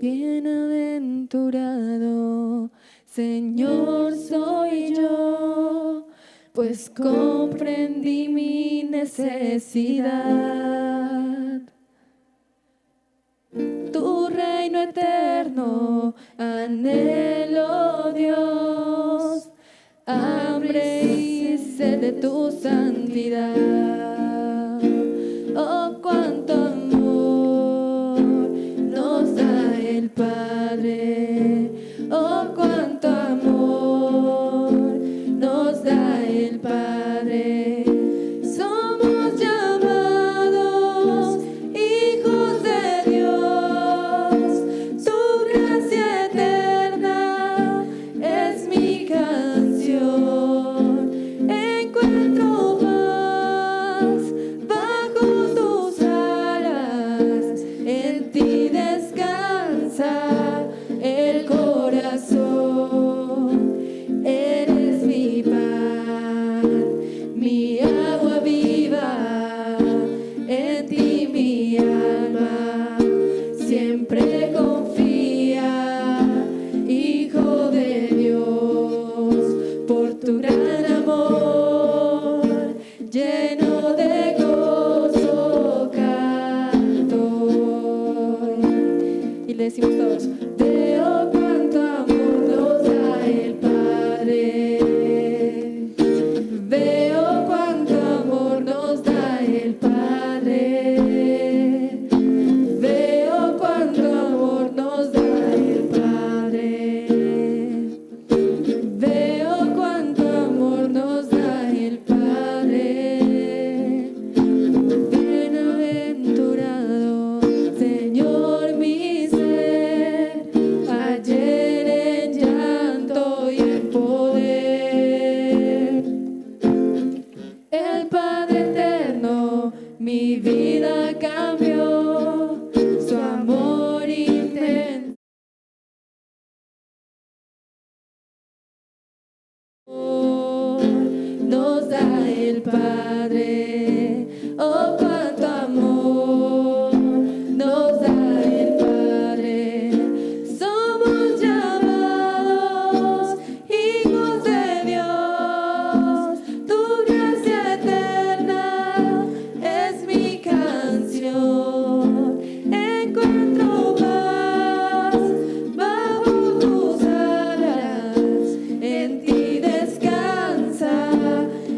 Bienaventurado, Señor, soy yo, pues comprendí mi necesidad. Tu reino eterno anhelo, Dios, hambre y sed de tu santidad. Oh, cuánto amor nos da el Padre. Oh, cuánto amor nos da el Padre. Somos llamados hijos de Dios. Su gracia eterna es mi canción. Encuentro paz bajo tus alas. En ti descansa el corazón. Eres mi pan, mi agua viva. En ti mi alma siempre confía, Hijo de Dios, por tu gran amor, lleno de gozo canto. Y le decimos todos: veo cuánto amor nos da el Padre. Veo cuánto amor nos da el Padre. Veo cuánto amor nos da el Padre. Veo cuánto amor nos da el Padre. Bienaventurado, Señor, mi ser, ayer en llanto y en poder. El Padre eterno mi vida cambió, su amor intenso nos da el Padre. Oh, cuánto amor nos da el Padre. Somos llamados hijos de Dios. Tu gracia eterna es mi canción. Encuentro paz bajo tus alas. En ti descansa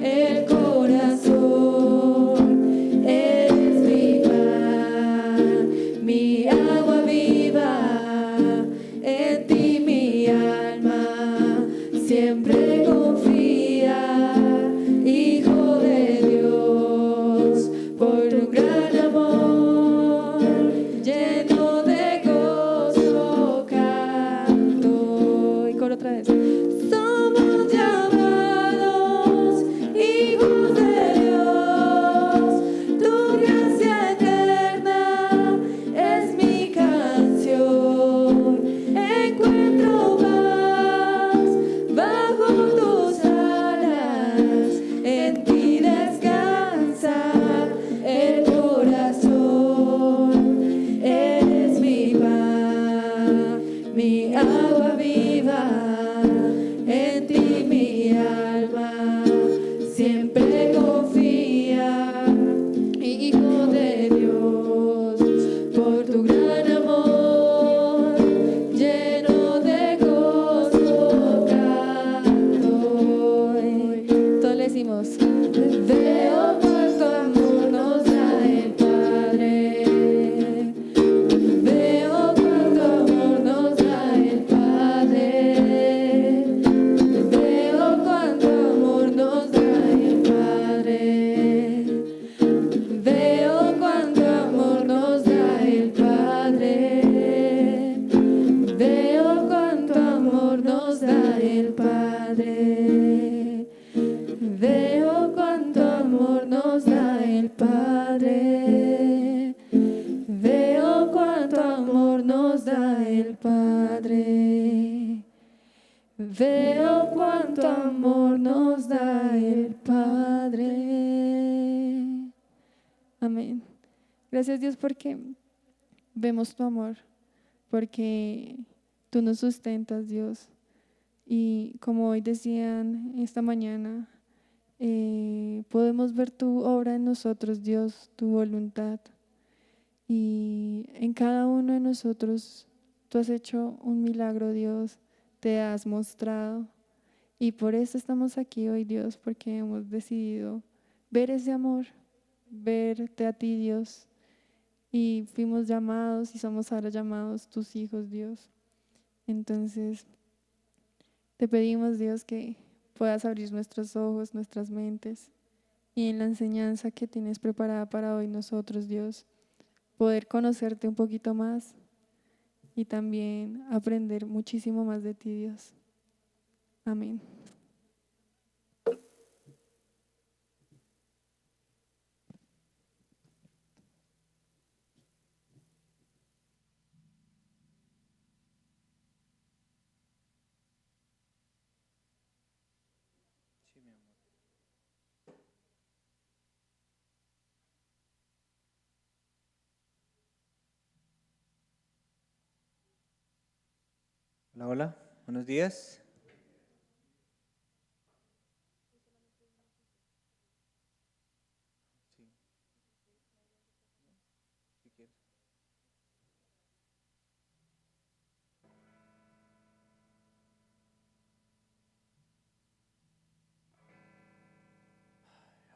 el corazón. Eres mi pan, mi agua viva. En ti mi alma siempre confía, Hijo de Dios, por tu gran amor, lleno de gozo canto. Y coro otra vez. Somos llamados hijos de Dios. Tu gracia eterna es mi canción. Encuentro paz bajo tus alas. En ti descansa el corazón. Eres mi pan, mi agua viva. En ti mi alma siempre confía, Hijo de Dios, por tu gran amor, lleno de gozo canto. Todos le decimos: veo cuánto amor nos da el Padre. Veo cuánto amor nos da el Padre. Veo cuánto amor nos da el Padre. Veo cuánto amor nos da el Padre. Veo cuánto amor nos da el Padre. Veo cuánto amor nos da el Padre. Veo cuánto amor nos da el Padre. Veo cuánto amor nos da el Padre. Amén. Gracias, Dios, porque vemos tu amor. porque tú nos sustentas, Dios. Y como hoy decían esta mañana, podemos ver tu obra en nosotros, Dios, tu voluntad. Y en cada uno de nosotros tú has hecho un milagro, Dios, te has mostrado. Y por eso estamos aquí hoy, Dios, porque hemos decidido ver ese amor, verte a ti, Dios. Y fuimos llamados y somos ahora llamados tus hijos, Dios. Entonces, te pedimos, Dios, que puedas abrir nuestros ojos, nuestras mentes y en la enseñanza que tienes preparada para hoy nosotros, Dios, poder conocerte un poquito más y también aprender muchísimo más de ti, Dios. Amén. Hola, hola, buenos días.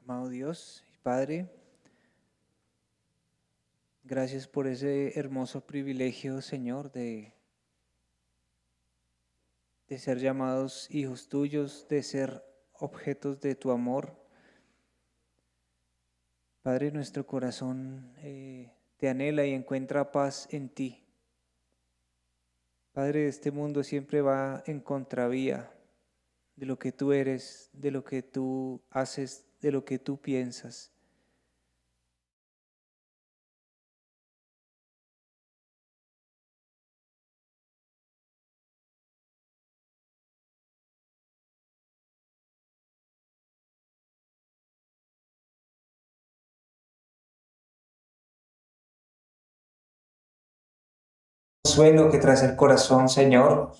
Amado Dios y Padre, gracias por ese hermoso privilegio, Señor, de ser llamados hijos tuyos, de ser objetos de tu amor. Padre, nuestro corazón te anhela y encuentra paz en ti. Padre, este mundo siempre va en contravía de lo que tú eres, de lo que tú haces, de lo que tú piensas. Consuelo que tras el corazón, Señor.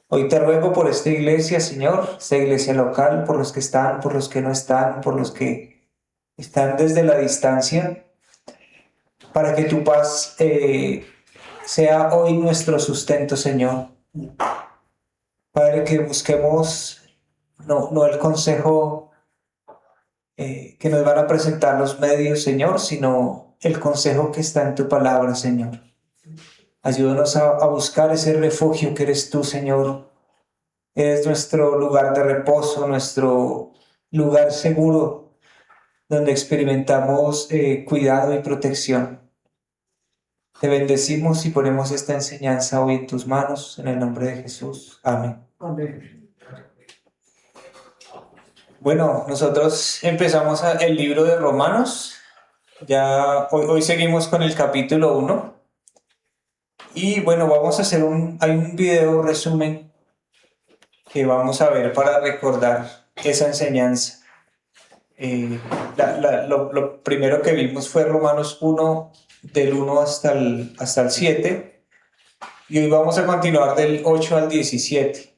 Hoy te ruego por esta iglesia, Señor, esta iglesia local, por los que están, por los que no están, por los que están desde la distancia, para que tu paz sea hoy nuestro sustento, Señor. Padre, que busquemos no el consejo que nos van a presentar los medios, Señor, sino el consejo que está en tu palabra, Señor. Ayúdanos a buscar ese refugio que eres tú, Señor. Eres nuestro lugar de reposo, nuestro lugar seguro, donde experimentamos cuidado y protección. Te bendecimos y ponemos esta enseñanza hoy en tus manos, en el nombre de Jesús. Amén. Amén. Bueno, nosotros empezamos el libro de Romanos. Ya hoy seguimos con el capítulo 1. Y bueno, vamos a hacer hay un video resumen que vamos a ver para recordar esa enseñanza. Lo primero que vimos fue Romanos 1, del 1 hasta el 7, y hoy vamos a continuar del 8 al 17.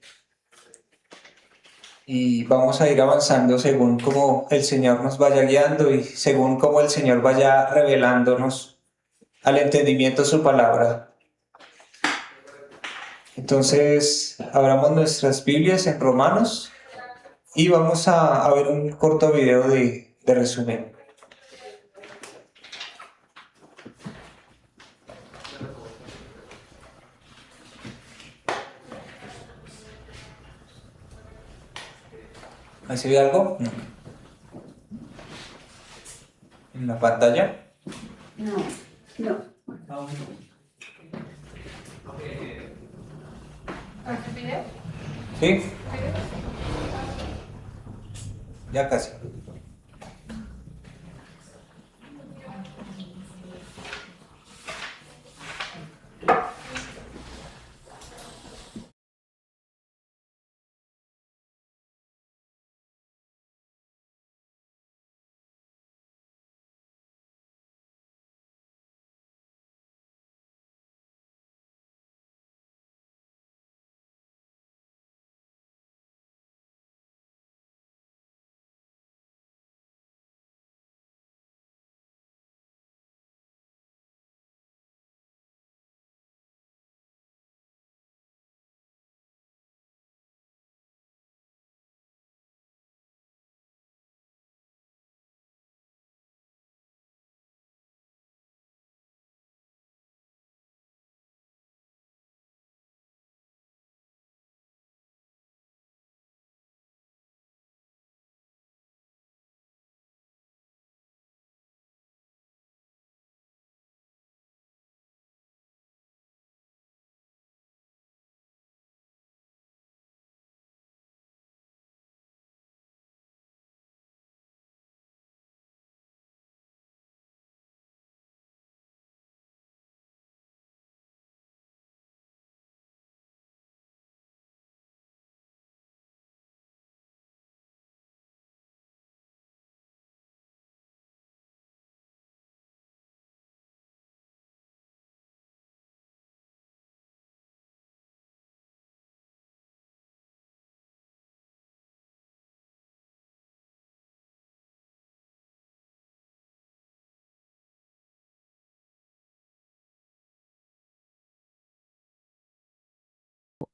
Y vamos a ir avanzando según cómo el Señor nos vaya guiando y según cómo el Señor vaya revelándonos al entendimiento su palabra. Entonces, abramos nuestras Biblias en Romanos y vamos a ver un corto video de resumen. ¿Ahí se ve algo? No. ¿En la pantalla? No, no. ¿Sí? Ya casi.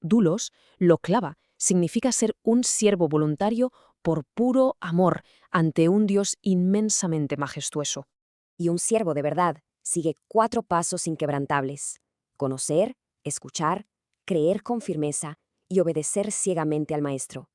dulos, lo clava, significa ser un siervo voluntario por puro amor ante un Dios inmensamente majestuoso. Y un siervo de verdad sigue 4 pasos inquebrantables: conocer, escuchar, creer con firmeza y obedecer ciegamente al Maestro.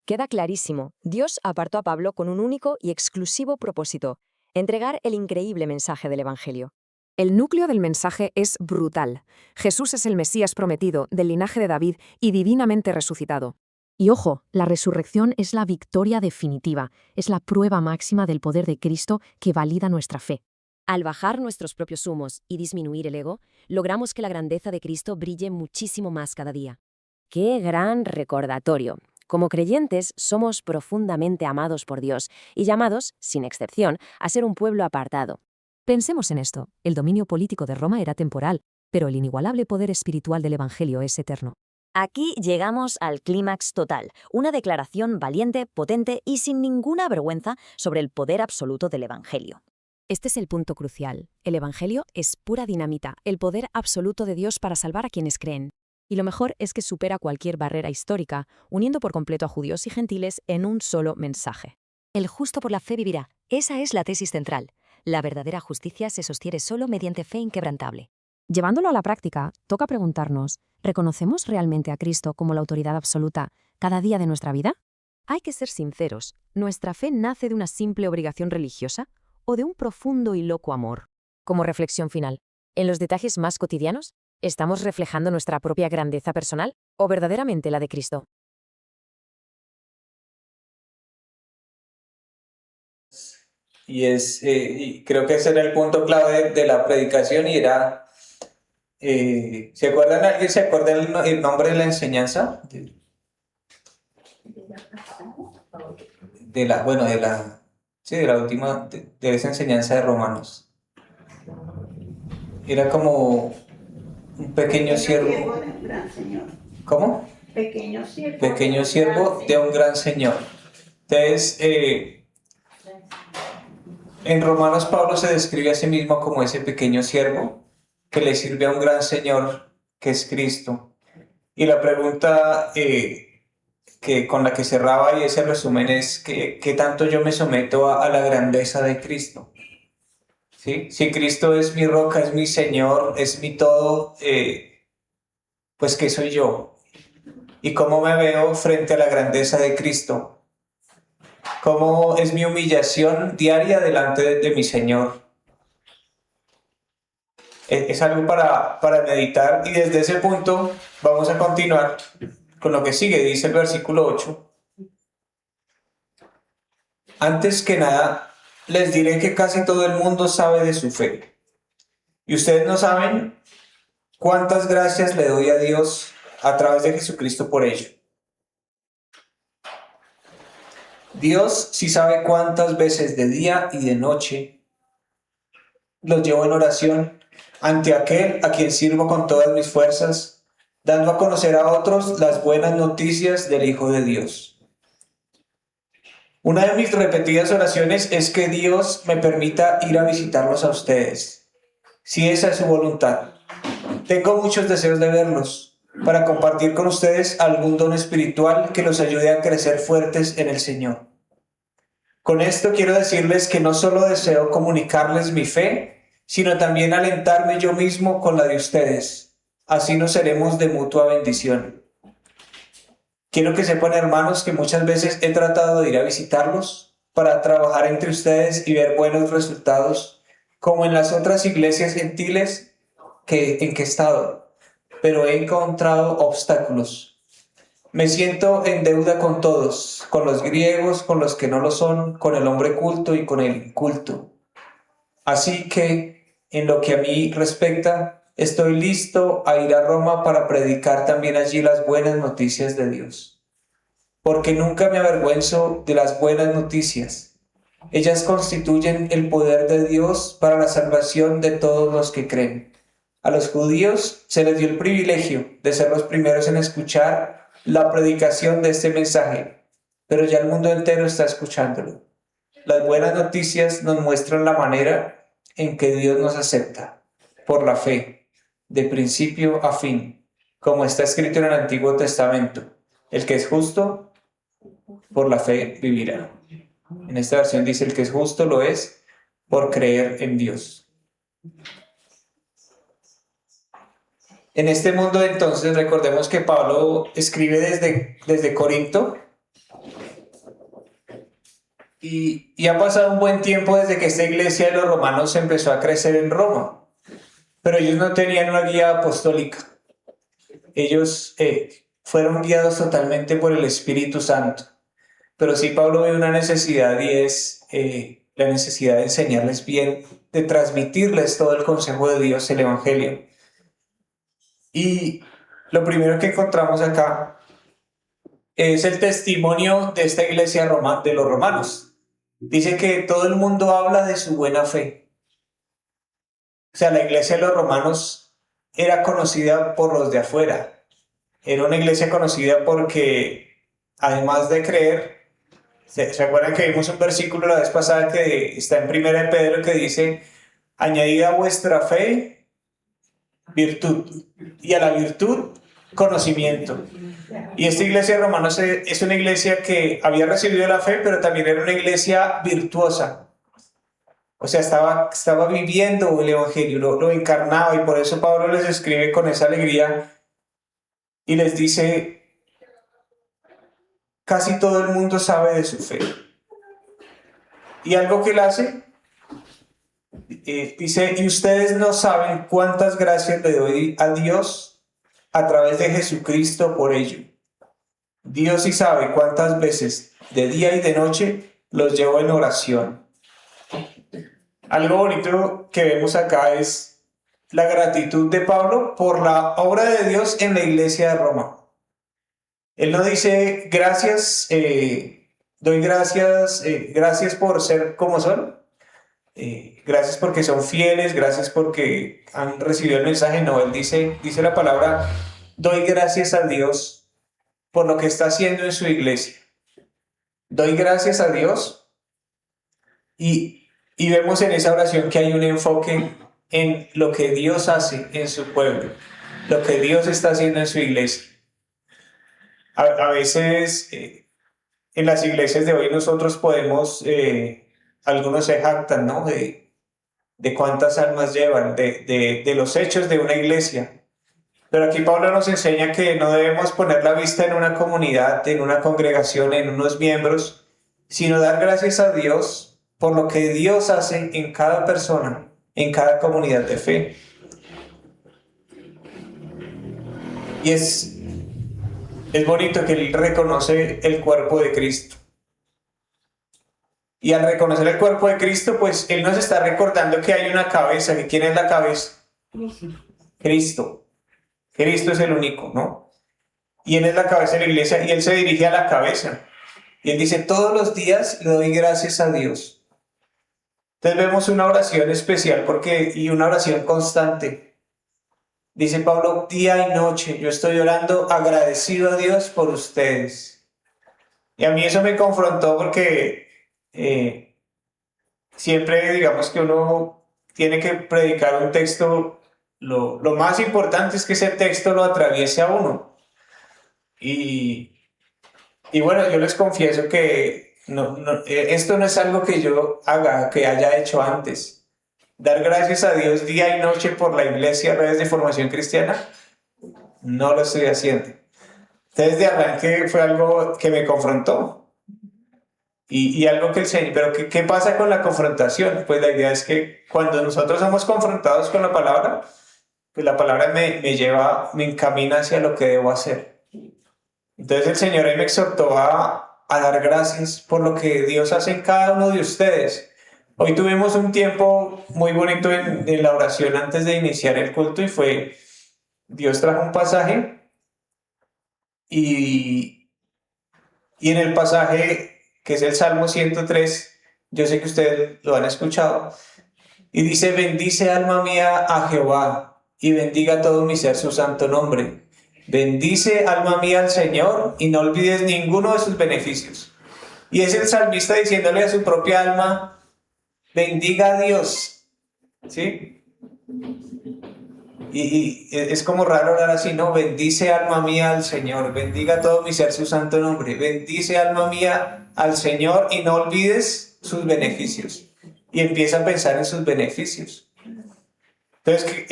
Queda clarísimo, Dios apartó a Pablo con un único y exclusivo propósito: entregar el increíble mensaje del Evangelio. El núcleo del mensaje es brutal. Jesús es el Mesías prometido, del linaje de David y divinamente resucitado. Y ojo, la resurrección es la victoria definitiva, es la prueba máxima del poder de Cristo que valida nuestra fe. Al bajar nuestros propios humos y disminuir el ego, logramos que la grandeza de Cristo brille muchísimo más cada día. ¡Qué gran recordatorio! Como creyentes, somos profundamente amados por Dios y llamados, sin excepción, a ser un pueblo apartado. Pensemos en esto: el dominio político de Roma era temporal, pero el inigualable poder espiritual del Evangelio es eterno. Aquí llegamos al clímax total, una declaración valiente, potente y sin ninguna vergüenza sobre el poder absoluto del Evangelio. Este es el punto crucial. El Evangelio es pura dinamita, el poder absoluto de Dios para salvar a quienes creen. Y lo mejor es que supera cualquier barrera histórica, uniendo por completo a judíos y gentiles en un solo mensaje. El justo por la fe vivirá. Esa es la tesis central. La verdadera justicia se sostiene solo mediante fe inquebrantable. Llevándolo a la práctica, toca preguntarnos, ¿reconocemos realmente a Cristo como la autoridad absoluta cada día de nuestra vida? Hay que ser sinceros, ¿nuestra fe nace de una simple obligación religiosa o de un profundo y loco amor? Como reflexión final, ¿en los detalles más cotidianos estamos reflejando nuestra propia grandeza personal o verdaderamente la de Cristo? Y creo que ese era el punto clave de la predicación y era, ¿se acuerdan? ¿Alguien se acuerda el nombre de la enseñanza? De la última, de esa enseñanza de Romanos. Era como un pequeño siervo. De un gran señor. ¿Cómo? Pequeño siervo de un gran señor. Entonces, en Romanos Pablo se describe a sí mismo como ese pequeño siervo que le sirve a un gran señor que es Cristo. Y la pregunta con la que cerraba y ese resumen es ¿qué tanto yo me someto a la grandeza de Cristo? ¿Sí? Si Cristo es mi roca, es mi Señor, es mi todo, pues ¿qué soy yo? ¿Y cómo me veo frente a la grandeza de Cristo? ¿Cómo es mi humillación diaria delante de mi Señor? Es algo para meditar y desde ese punto vamos a continuar con lo que sigue. Dice el versículo 8. Antes que nada, les diré que casi todo el mundo sabe de su fe. Y ustedes no saben cuántas gracias le doy a Dios a través de Jesucristo por ello. Dios sí sabe cuántas veces de día y de noche los llevo en oración ante aquel a quien sirvo con todas mis fuerzas, dando a conocer a otros las buenas noticias del Hijo de Dios. Una de mis repetidas oraciones es que Dios me permita ir a visitarlos a ustedes, si esa es su voluntad. Tengo muchos deseos de verlos, para compartir con ustedes algún don espiritual que los ayude a crecer fuertes en el Señor. Con esto quiero decirles que no solo deseo comunicarles mi fe, sino también alentarme yo mismo con la de ustedes. Así nos seremos de mutua bendición. Quiero que sepan, hermanos, que muchas veces he tratado de ir a visitarlos para trabajar entre ustedes y ver buenos resultados, como en las otras iglesias gentiles en que he estado, pero he encontrado obstáculos. Me siento en deuda con todos, con los griegos, con los que no lo son, con el hombre culto y con el inculto. Así que, en lo que a mí respecta, estoy listo a ir a Roma para predicar también allí las buenas noticias de Dios. Porque nunca me avergüenzo de las buenas noticias. Ellas constituyen el poder de Dios para la salvación de todos los que creen. A los judíos se les dio el privilegio de ser los primeros en escuchar la predicación de este mensaje, pero ya el mundo entero está escuchándolo. Las buenas noticias nos muestran la manera en que Dios nos acepta, por la fe, de principio a fin. como está escrito en el Antiguo Testamento, el que es justo por la fe vivirá. En esta versión dice el que es justo lo es por creer en Dios. En este mundo entonces recordemos que Pablo escribe desde Corinto y ha pasado un buen tiempo desde que esta iglesia de los romanos empezó a crecer en Roma, pero ellos no tenían una guía apostólica. Ellos fueron guiados totalmente por el Espíritu Santo, pero sí Pablo ve una necesidad y es la necesidad de enseñarles bien, de transmitirles todo el consejo de Dios, el Evangelio. Y lo primero que encontramos acá es el testimonio de esta iglesia de los romanos. Dice que todo el mundo habla de su buena fe. O sea, la iglesia de los romanos era conocida por los de afuera. Era una iglesia conocida porque, además de creer, ¿se acuerdan que vimos un versículo la vez pasada que está en 1 de Pedro que dice, añadid a vuestra fe virtud, y a la virtud conocimiento? Y esta iglesia de romanos es una iglesia que había recibido la fe, pero también era una iglesia virtuosa. O sea, estaba viviendo el evangelio, lo encarnaba, y por eso Pablo les escribe con esa alegría y les dice, casi todo el mundo sabe de su fe. Y algo que él hace, dice, y ustedes no saben cuántas gracias le doy a Dios a través de Jesucristo por ello. Dios sí sabe cuántas veces de día y de noche los llevo en oración. Algo bonito que vemos acá es la gratitud de Pablo por la obra de Dios en la iglesia de Roma. Él no dice gracias, doy gracias, gracias por ser como son, gracias porque son fieles, gracias porque han recibido el mensaje. No, él dice la palabra, doy gracias a Dios por lo que está haciendo en su iglesia. Doy gracias a Dios y vemos en esa oración que hay un enfoque en lo que Dios hace en su pueblo, lo que Dios está haciendo en su iglesia. A veces en las iglesias de hoy nosotros podemos, algunos se jactan, ¿no? De cuántas almas llevan, de los hechos de una iglesia. Pero aquí Pablo nos enseña que no debemos poner la vista en una comunidad, en una congregación, en unos miembros, sino dar gracias a Dios por lo que Dios hace en cada persona, en cada comunidad de fe. Y es bonito que él reconoce el cuerpo de Cristo. Y al reconocer el cuerpo de Cristo, pues él nos está recordando que hay una cabeza. ¿Que quién es la cabeza? Cristo. Cristo es el único, ¿no? Y él es la cabeza de la iglesia y él se dirige a la cabeza. Y él dice, todos los días le doy gracias a Dios. Entonces vemos una oración especial y una oración constante. Dice Pablo, día y noche, yo estoy orando agradecido a Dios por ustedes. Y a mí eso me confrontó porque siempre digamos que uno tiene que predicar un texto, lo más importante es que ese texto lo atraviese a uno. Y bueno, yo les confieso que esto no es algo que yo que haya hecho antes. Dar gracias a Dios día y noche por la iglesia Redes de Formación Cristiana, no lo estoy haciendo. Entonces de arranque fue algo que me confrontó y algo que el Señor, pero ¿qué pasa con la confrontación? Pues la idea es que cuando nosotros somos confrontados con la palabra, pues la palabra me encamina hacia lo que debo hacer. Entonces el Señor ahí me exhortó a dar gracias por lo que Dios hace en cada uno de ustedes. Hoy tuvimos un tiempo muy bonito en la oración antes de iniciar el culto y Dios trajo un pasaje y en el pasaje que es el Salmo 103, yo sé que ustedes lo han escuchado, y dice, bendice alma mía a Jehová y bendiga todo mi ser su santo nombre. Bendice alma mía al Señor y no olvides ninguno de sus beneficios. Y es el salmista diciéndole a su propia alma, bendiga a Dios, ¿sí? Y es como raro hablar así, ¿no? Bendice alma mía al Señor, bendiga todo mi ser su santo nombre, bendice alma mía al Señor y no olvides sus beneficios. Y empieza a pensar en sus beneficios. Entonces,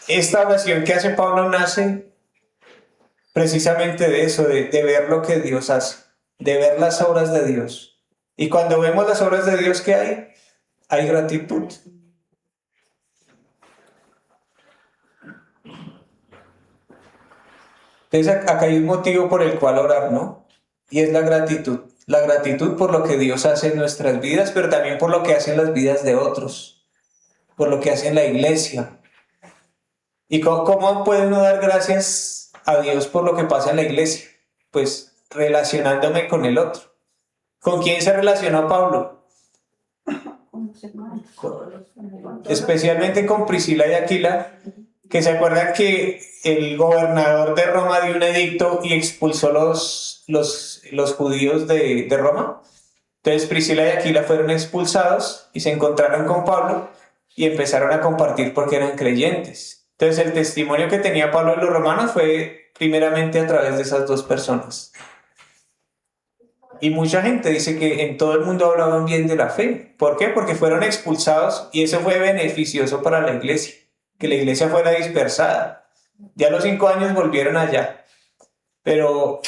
esta oración que hace Pablo nace precisamente de eso, de ver lo que Dios hace, de ver las obras de Dios. Y cuando vemos las obras de Dios que hay gratitud. Entonces acá hay un motivo por el cual orar, ¿no? Y es la gratitud. La gratitud por lo que Dios hace en nuestras vidas, pero también por lo que hace en las vidas de otros, por lo que hace en la iglesia. ¿Y cómo puede uno dar gracias a Dios por lo que pasa en la iglesia? Pues relacionándome con el otro. ¿Con quién se relacionó Pablo? Con los hermanos. Especialmente con Priscila y Aquila, que se acuerdan que el gobernador de Roma dio un edicto y expulsó los judíos de Roma. Entonces Priscila y Aquila fueron expulsados y se encontraron con Pablo y empezaron a compartir porque eran creyentes. Entonces el testimonio que tenía Pablo de los romanos fue primeramente a través de esas dos personas. Y mucha gente dice que en todo el mundo hablaban bien de la fe. ¿Por qué? Porque fueron expulsados y eso fue beneficioso para la iglesia, que la iglesia fuera dispersada. Ya a los 5 años volvieron allá. Pero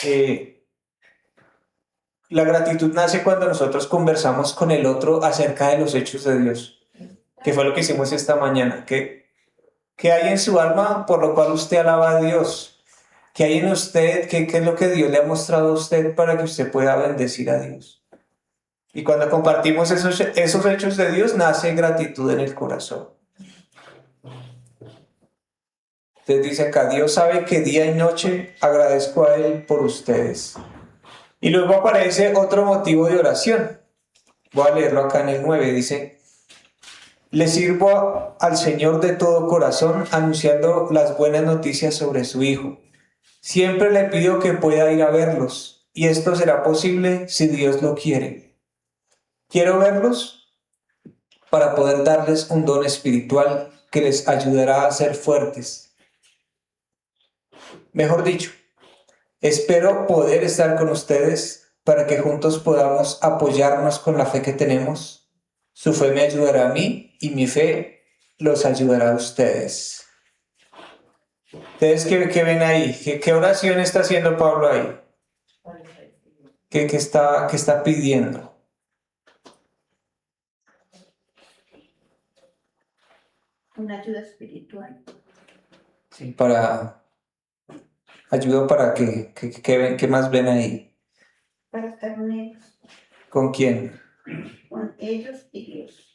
la gratitud nace cuando nosotros conversamos con el otro acerca de los hechos de Dios, que fue lo que hicimos esta mañana. ¿Qué hay en su alma por lo cual usted alaba a Dios? ¿Qué hay en usted? ¿Qué es lo que Dios le ha mostrado a usted para que usted pueda bendecir a Dios? Y cuando compartimos esos hechos de Dios, nace gratitud en el corazón. Entonces dice acá, Dios sabe que día y noche agradezco a Él por ustedes. Y luego aparece otro motivo de oración. Voy a leerlo acá en el 9, dice, le sirvo al Señor de todo corazón, anunciando las buenas noticias sobre su Hijo. Siempre le pido que pueda ir a verlos, y esto será posible si Dios lo quiere. Quiero verlos para poder darles un don espiritual que les ayudará a ser fuertes. Mejor dicho, espero poder estar con ustedes para que juntos podamos apoyarnos con la fe que tenemos. Su fe me ayudará a mí y mi fe los ayudará a ustedes. Ustedes, ¿qué ven ahí? ¿Qué oración está haciendo Pablo ahí? ¿Qué está pidiendo? Una ayuda espiritual. Sí, ayuda para ¿qué más ven ahí? Para estar unidos ¿Con quién? con ellos y Dios.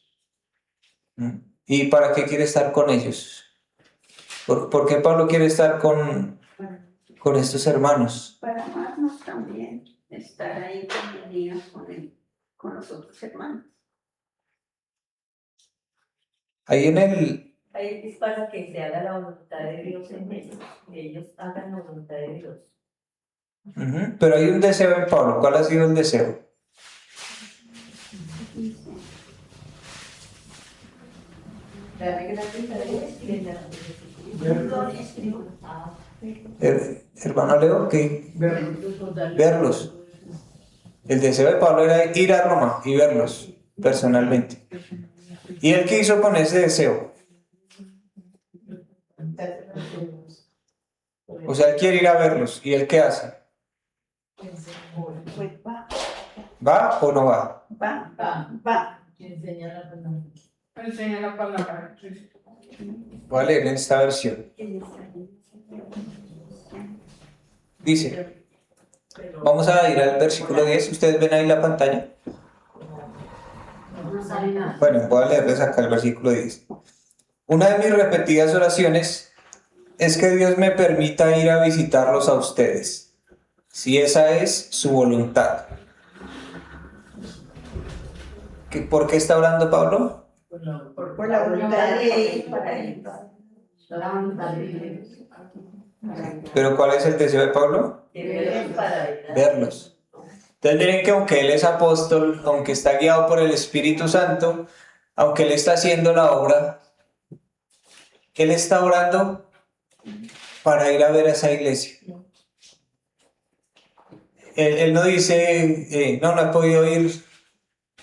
¿Y para qué quiere estar con ellos? ¿Por qué Pablo quiere estar con estos hermanos? Para amarnos también, estar ahí unidos con los otros hermanos. Ahí en el... Ahí es para que se haga la voluntad de Dios en ellos, que ellos hagan la voluntad de Dios. Pero hay un deseo en Pablo. ¿Cuál ha sido el deseo? Darle gracias a Dios y le darle Hermano Leo, ¿qué? Verlos. El deseo de Pablo era ir a Roma y verlos personalmente. ¿Y él qué hizo con ese deseo? O sea, él quiere ir a verlos. ¿Y él qué hace? Pues va. ¿Va o no va? Va. enseña la palabra. Enseña la palabra. Voy a leer en esta versión. Dice, vamos a ir al versículo 10. ¿Ustedes ven ahí la pantalla? No sale nada. Bueno, voy a leerles acá el versículo 10. Una de mis repetidas oraciones es que Dios me permita ir a visitarlos a ustedes, si esa es su voluntad. ¿Por qué está hablando Pablo? Por la voluntad de Él para ellos. La voluntad de Dios. ¿Pero cuál es el deseo de Pablo? Verlos. Entonces miren que aunque él es apóstol, aunque está guiado por el Espíritu Santo, aunque él está haciendo la obra, Él está orando para ir a ver a esa iglesia. Él no dice, no he podido ir,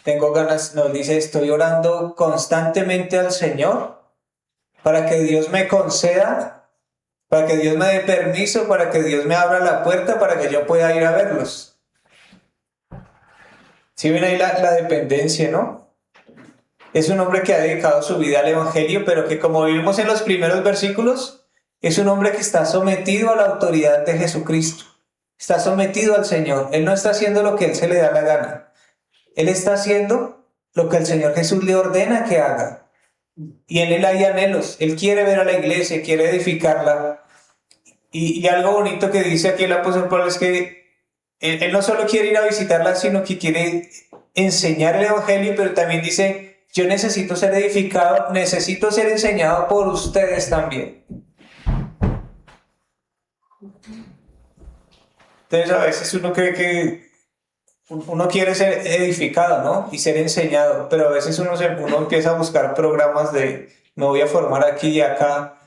tengo ganas, no, dice, estoy orando constantemente al Señor para que Dios me conceda, para que Dios me dé permiso, para que Dios me abra la puerta, para que yo pueda ir a verlos. Si ven ahí la dependencia, ¿no? Es un hombre que ha dedicado su vida al Evangelio, pero que, como vimos en los primeros versículos, es un hombre que está sometido a la autoridad de Jesucristo. Está sometido al Señor. Él no está haciendo lo que él se le da la gana. Él está haciendo lo que el Señor Jesús le ordena que haga. Y en él hay anhelos. Él quiere ver a la iglesia, quiere edificarla. Y algo bonito que dice aquí el apóstol Pablo es que él no solo quiere ir a visitarla, sino que quiere enseñar el Evangelio, pero también dice, yo necesito ser edificado, necesito ser enseñado por ustedes también. Entonces a veces uno cree que uno quiere ser edificado, ¿no? Y ser enseñado, pero a veces uno empieza a buscar programas de me voy a formar aquí y acá,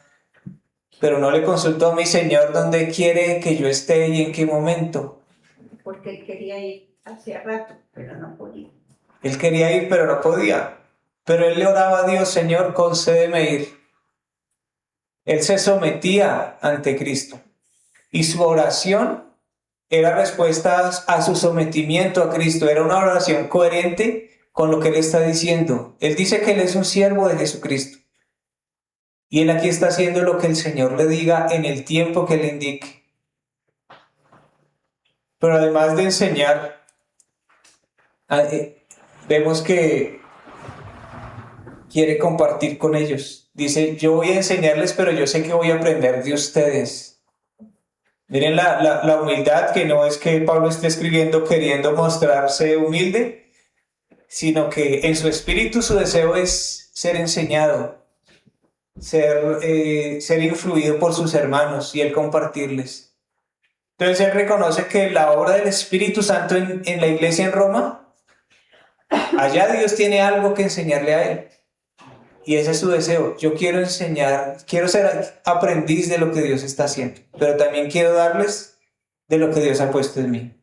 pero no le consulto a mi Señor dónde quiere que yo esté y en qué momento. Porque él quería ir hacía rato, pero no podía. Él quería ir, pero no podía. Pero él le oraba a Dios, Señor, concédeme ir. Él se sometía ante Cristo. Y su oración era respuesta a su sometimiento a Cristo. Era una oración coherente con lo que él está diciendo. Él dice que él es un siervo de Jesucristo. Y él aquí está haciendo lo que el Señor le diga en el tiempo que le indique. Pero además de enseñar, vemos que quiere compartir con ellos. Dice, yo voy a enseñarles, pero yo sé que voy a aprender de ustedes. Miren la humildad, que no es que Pablo esté escribiendo queriendo mostrarse humilde, sino que en su espíritu su deseo es ser enseñado, ser influido por sus hermanos y él compartirles. Entonces él reconoce que la obra del Espíritu Santo en la iglesia en Roma, allá Dios tiene algo que enseñarle a él. Y ese es su deseo. Yo quiero enseñar, quiero ser aprendiz de lo que Dios está haciendo, pero también quiero darles de lo que Dios ha puesto en mí.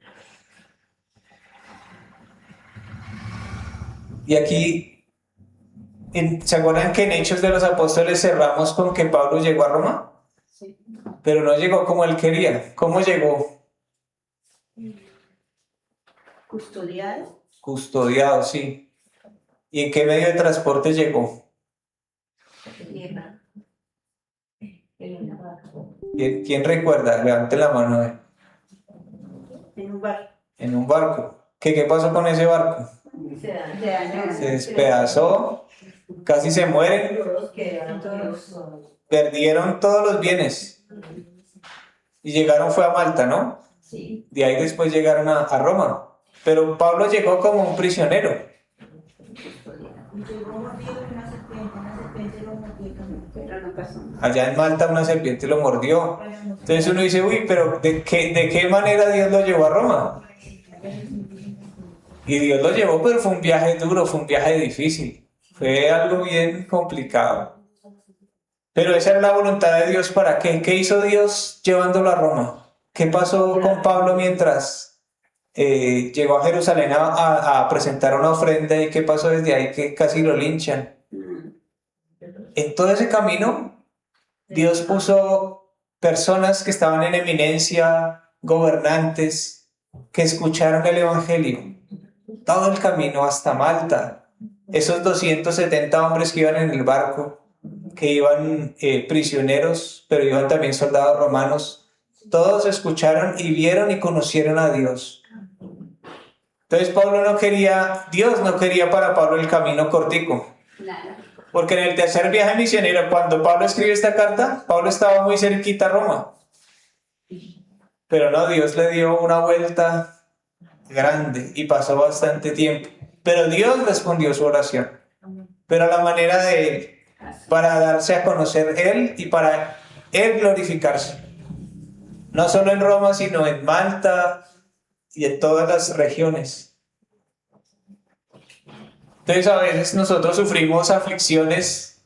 Y aquí, ¿se acuerdan que en Hechos de los Apóstoles cerramos con que Pablo llegó a Roma? Sí. Pero no llegó como él quería. ¿Cómo llegó? Custodiado. Custodiado, sí. ¿Y en qué medio de transporte llegó? Tierra. ¿Quién recuerda? Levante la mano. En un barco. En un barco. ¿Qué pasó con ese barco? Se dañó. Se despedazó, casi se mueren, perdieron todos los bienes y llegaron fue a Malta, ¿no? Sí. De ahí después llegaron a Roma. Pero Pablo llegó como un prisionero. Pero no pasó nada. Allá en Malta una serpiente lo mordió. Entonces uno dice, uy, pero ¿de qué manera Dios lo llevó a Roma? Y Dios lo llevó, pero fue un viaje duro, fue un viaje difícil. Fue algo bien complicado. Pero esa era la voluntad de Dios. ¿Para qué? ¿Qué hizo Dios llevándolo a Roma? ¿Qué pasó con Pablo mientras llegó a Jerusalén a presentar una ofrenda? ¿Y qué pasó desde ahí que casi lo linchan? En todo ese camino, Dios puso personas que estaban en eminencia, gobernantes, que escucharon el Evangelio. Todo el camino hasta Malta. Esos 270 hombres que iban en el barco, que iban prisioneros, pero iban también soldados romanos, todos escucharon y vieron y conocieron a Dios. Entonces Dios no quería para Pablo el camino cortico. Nada. Porque en el tercer viaje misionero, cuando Pablo escribe esta carta, Pablo estaba muy cerquita a Roma. Pero no, Dios le dio una vuelta grande y pasó bastante tiempo. Pero Dios respondió su oración. Pero a la manera de él, para darse a conocer él y para él glorificarse. No solo en Roma, sino en Malta y en todas las regiones. Entonces a veces nosotros sufrimos aflicciones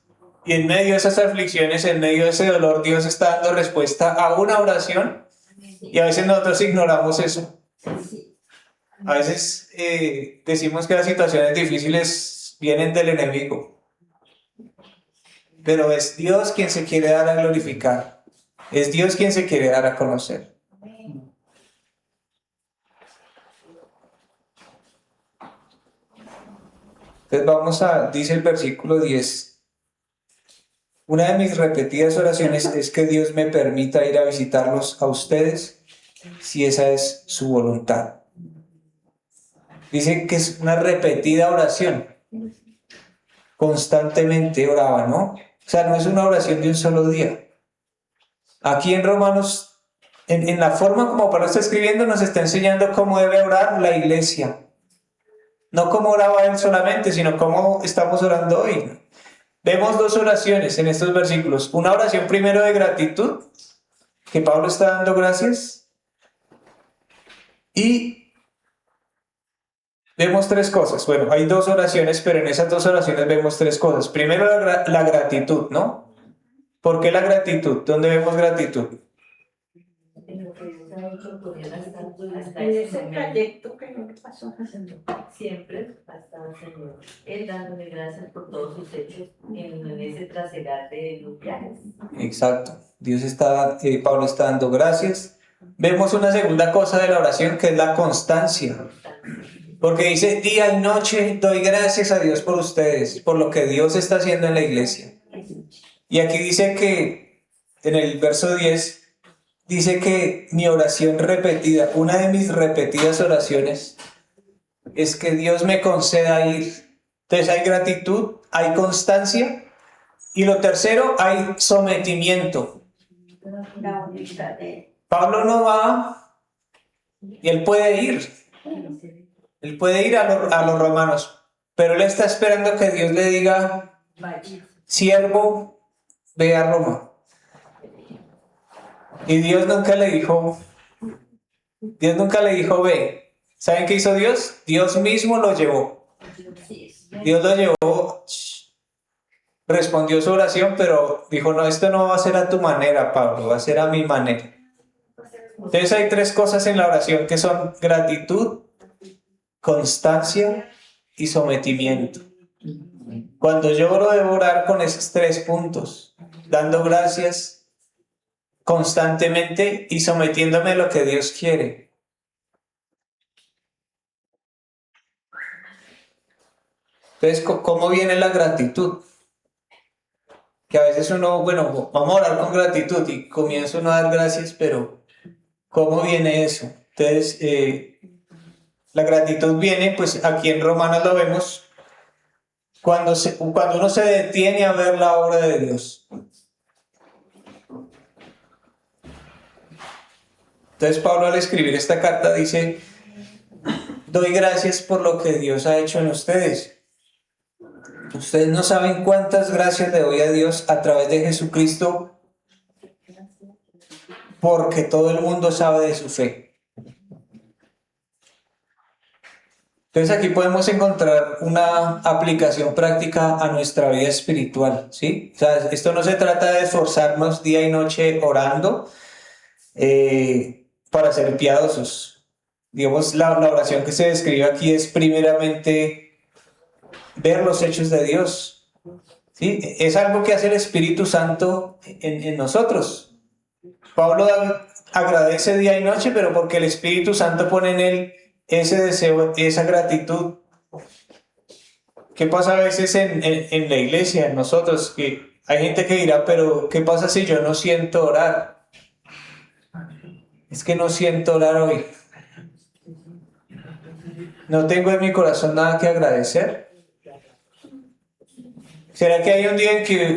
Y en medio de esas aflicciones, en medio de ese dolor, Dios está dando respuesta a una oración y a veces nosotros ignoramos eso. A veces decimos que las situaciones difíciles vienen del enemigo, pero es Dios quien se quiere dar a glorificar, es Dios quien se quiere dar a conocer. Entonces dice el versículo 10. Una de mis repetidas oraciones es que Dios me permita ir a visitarlos a ustedes, si esa es su voluntad. Dice que es una repetida oración. Constantemente oraba, ¿no? O sea, no es una oración de un solo día. Aquí en Romanos, en la forma como Pablo está escribiendo, nos está enseñando cómo debe orar la iglesia. No cómo oraba él solamente, sino cómo estamos orando hoy. Vemos dos oraciones en estos versículos. Una oración primero de gratitud, que Pablo está dando gracias. Y vemos tres cosas. Bueno, hay dos oraciones, pero en esas dos oraciones vemos tres cosas. Primero la gratitud, ¿no? ¿Por qué la gratitud? ¿Dónde vemos gratitud? En lo que Dios ha hecho con él hasta En ese ese momento. trayecto que no le pasó. Siempre ha estado el Señor. Él dándole gracias por todos sus hechos en ese trasegar de los viajes. Exacto. Pablo está dando gracias. Vemos una segunda cosa de la oración que es la constancia. Porque dice, día y noche doy gracias a Dios por ustedes, por lo que Dios está haciendo en la iglesia. Y aquí dice que, en el verso 10, dice que mi oración repetida, una de mis repetidas oraciones, es que Dios me conceda ir. Entonces hay gratitud, hay constancia, y lo tercero, hay sometimiento. La voluntad de Pablo no va, y él puede ir. Él puede ir a los romanos, pero él está esperando que Dios le diga, siervo, ve a Roma. Y Dios nunca le dijo, ve. ¿Saben qué hizo Dios? Dios mismo lo llevó. Dios lo llevó, respondió su oración, pero dijo, no, esto no va a ser a tu manera, Pablo, va a ser a mi manera. Entonces hay tres cosas en la oración que son gratitud, constancia y sometimiento. Cuando yo oro, debo orar con esos tres puntos, dando gracias constantemente y sometiéndome a lo que Dios quiere. Entonces, ¿cómo viene la gratitud? Que a veces uno, bueno, vamos a orar con gratitud y comienza uno a dar gracias, pero ¿cómo viene eso? Entonces, la gratitud viene, pues aquí en Romanos lo vemos, cuando uno se detiene a ver la obra de Dios. Entonces Pablo al escribir esta carta dice, doy gracias por lo que Dios ha hecho en ustedes. Ustedes no saben cuántas gracias le doy a Dios a través de Jesucristo, porque todo el mundo sabe de su fe. Entonces aquí podemos encontrar una aplicación práctica a nuestra vida espiritual, ¿sí? O sea, esto no se trata de esforzarnos día y noche orando para ser piadosos. Digamos, la oración que se describe aquí es primeramente ver los hechos de Dios, ¿sí? Es algo que hace el Espíritu Santo en nosotros. Pablo agradece día y noche, pero porque el Espíritu Santo pone en él ese deseo, esa gratitud. ¿Qué pasa a veces en la iglesia, en nosotros? Que hay gente que dirá, pero ¿qué pasa si yo no siento orar? Es que no siento orar hoy. No tengo en mi corazón nada que agradecer. ¿Será que hay un día en que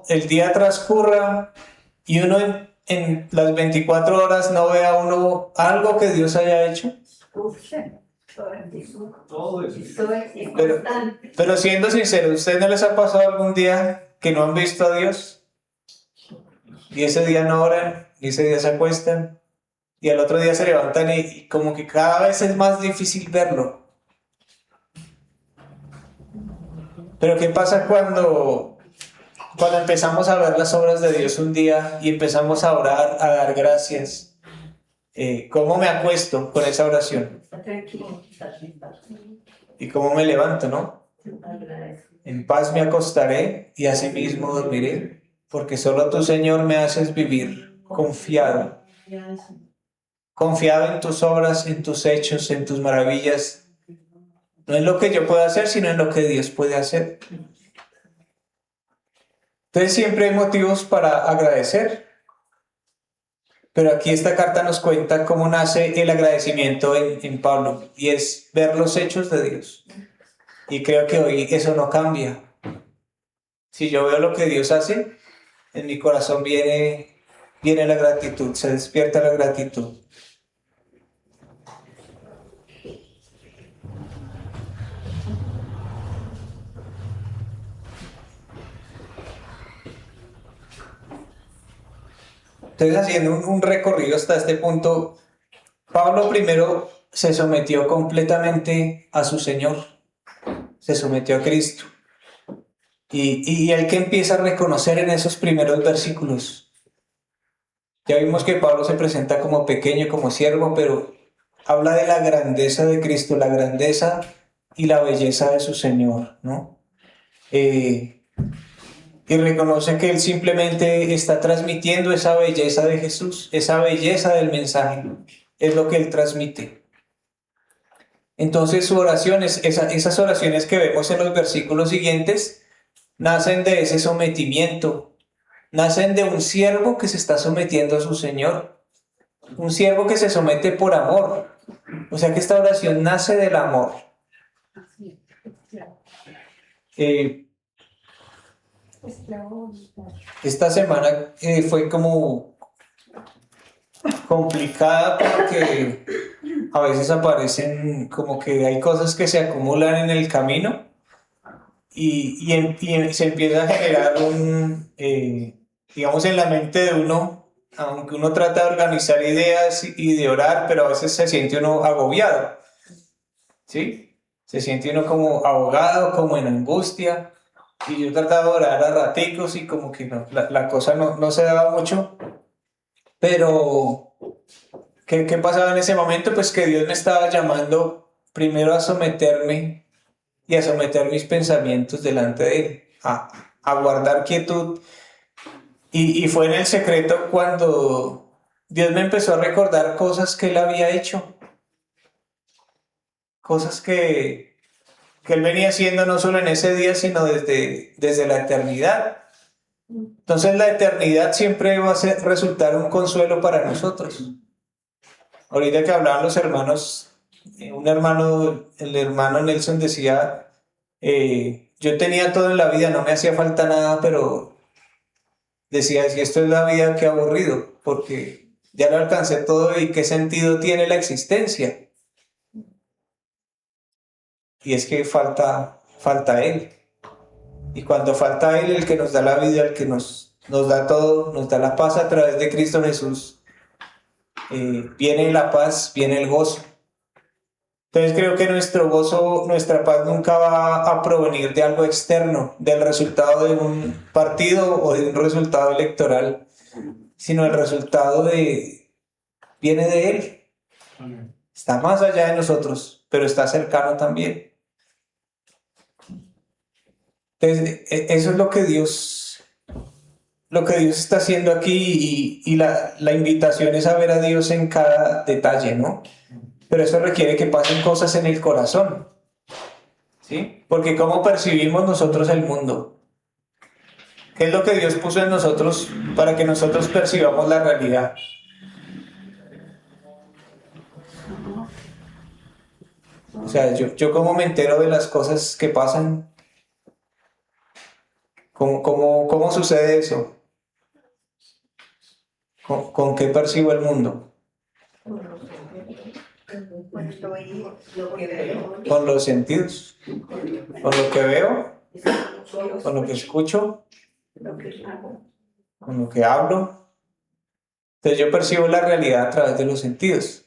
el día transcurra y uno en las 24 horas no vea uno algo que Dios haya hecho? Pero siendo sincero, ¿ustedes no les ha pasado algún día que no han visto a Dios? Y ese día no oran, y ese día se acuestan, y al otro día se levantan y como que cada vez es más difícil verlo. Pero ¿qué pasa cuando cuando empezamos a ver las obras de Dios un día y empezamos a orar, a dar gracias, ¿cómo me acuesto con esa oración? Está tranquilo. ¿Y cómo me levanto, no? En paz me acostaré y asimismo dormiré, porque solo tú, Señor, me haces vivir confiado en tus obras, en tus hechos, en tus maravillas. No en lo que yo pueda hacer, sino en lo que Dios puede hacer. Entonces siempre hay motivos para agradecer. Pero aquí esta carta nos cuenta cómo nace el agradecimiento en Pablo, y es ver los hechos de Dios. Y creo que hoy eso no cambia. Si yo veo lo que Dios hace, en mi corazón viene la gratitud, se despierta la gratitud. Entonces, haciendo un recorrido hasta este punto, Pablo primero se sometió completamente a su Señor, se sometió a Cristo. Y el que empieza a reconocer en esos primeros versículos, ya vimos que Pablo se presenta como pequeño, como siervo, pero habla de la grandeza de Cristo, la grandeza y la belleza de su Señor, ¿no? Y reconoce que él simplemente está transmitiendo esa belleza de Jesús, esa belleza del mensaje, es lo que él transmite. Entonces su oración, esas oraciones que vemos en los versículos siguientes, nacen de ese sometimiento, nacen de un siervo que se está sometiendo a su Señor, un siervo que se somete por amor. O sea que esta oración nace del amor. Esta semana fue como complicada porque a veces aparecen como que hay cosas que se acumulan en el camino y se empieza a generar digamos en la mente de uno, aunque uno trata de organizar ideas y de orar, pero a veces se siente uno agobiado, ¿sí? Se siente uno como ahogado, como en angustia. Y yo trataba de orar a raticos y como que no, la cosa no se daba mucho. Pero, ¿qué pasaba en ese momento? Pues que Dios me estaba llamando primero a someterme y a someter mis pensamientos delante de Él, a guardar quietud. Y fue en el secreto cuando Dios me empezó a recordar cosas que Él había hecho. Cosas que Él venía haciendo no solo en ese día, sino desde la eternidad. Entonces la eternidad siempre va a resultar un consuelo para nosotros. Ahorita que hablaban los hermanos, el hermano Nelson decía, yo tenía todo en la vida, no me hacía falta nada, pero decía, si esto es la vida, qué aburrido, porque ya lo alcancé todo y qué sentido tiene la existencia. Y es que falta Él. Y cuando falta Él, el que nos da la vida, el que nos da todo, nos da la paz a través de Cristo Jesús, viene la paz, viene el gozo. Entonces creo que nuestro gozo, nuestra paz nunca va a provenir de algo externo, del resultado de un partido o de un resultado electoral, sino el resultado viene de Él. Está más allá de nosotros, pero está cercano también. Entonces, eso es lo que Dios está haciendo aquí y la invitación es a ver a Dios en cada detalle, ¿no? Pero eso requiere que pasen cosas en el corazón, ¿sí? Porque ¿cómo percibimos nosotros el mundo? ¿Qué es lo que Dios puso en nosotros para que nosotros percibamos la realidad? O sea, yo cómo me entero de las cosas que pasan. ¿Cómo sucede eso? ¿Con qué percibo el mundo? Con los sentidos. Con lo que veo, con lo que escucho, con lo que hablo. Entonces yo percibo la realidad a través de los sentidos.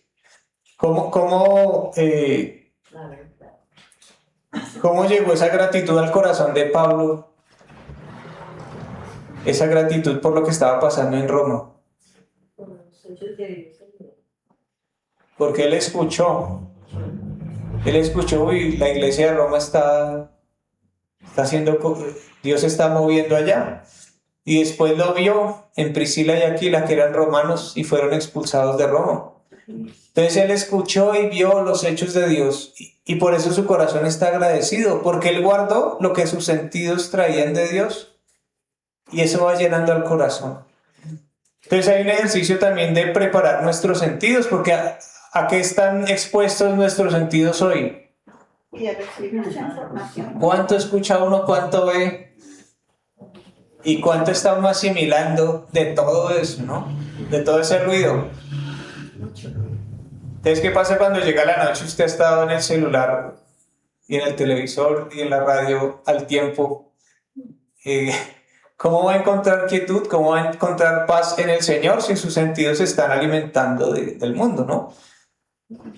¿Cómo llegó esa gratitud al corazón de Pablo? esa gratitud por lo que estaba pasando en Roma, Por los hechos de Dios. porque él escuchó y la iglesia de Roma está haciendo, Dios se está moviendo allá. Y después lo vio en Priscila y Aquila, que eran romanos y fueron expulsados de Roma. Entonces él escuchó y vio los hechos de Dios y por eso su corazón está agradecido, porque él guardó lo que sus sentidos traían de Dios y eso va llenando al corazón. Entonces hay un ejercicio también de preparar nuestros sentidos, porque ¿a qué están expuestos nuestros sentidos hoy? Y de recibir mucha información. ¿Cuánto escucha uno? ¿Cuánto ve? ¿Y cuánto está uno asimilando de todo eso, no? De todo ese ruido. Entonces, ¿qué pasa cuando llega la noche? Usted ha estado en el celular y en el televisor y en la radio al tiempo. ¿Cómo va a encontrar quietud? ¿Cómo va a encontrar paz en el Señor si sus sentidos se están alimentando del mundo, no?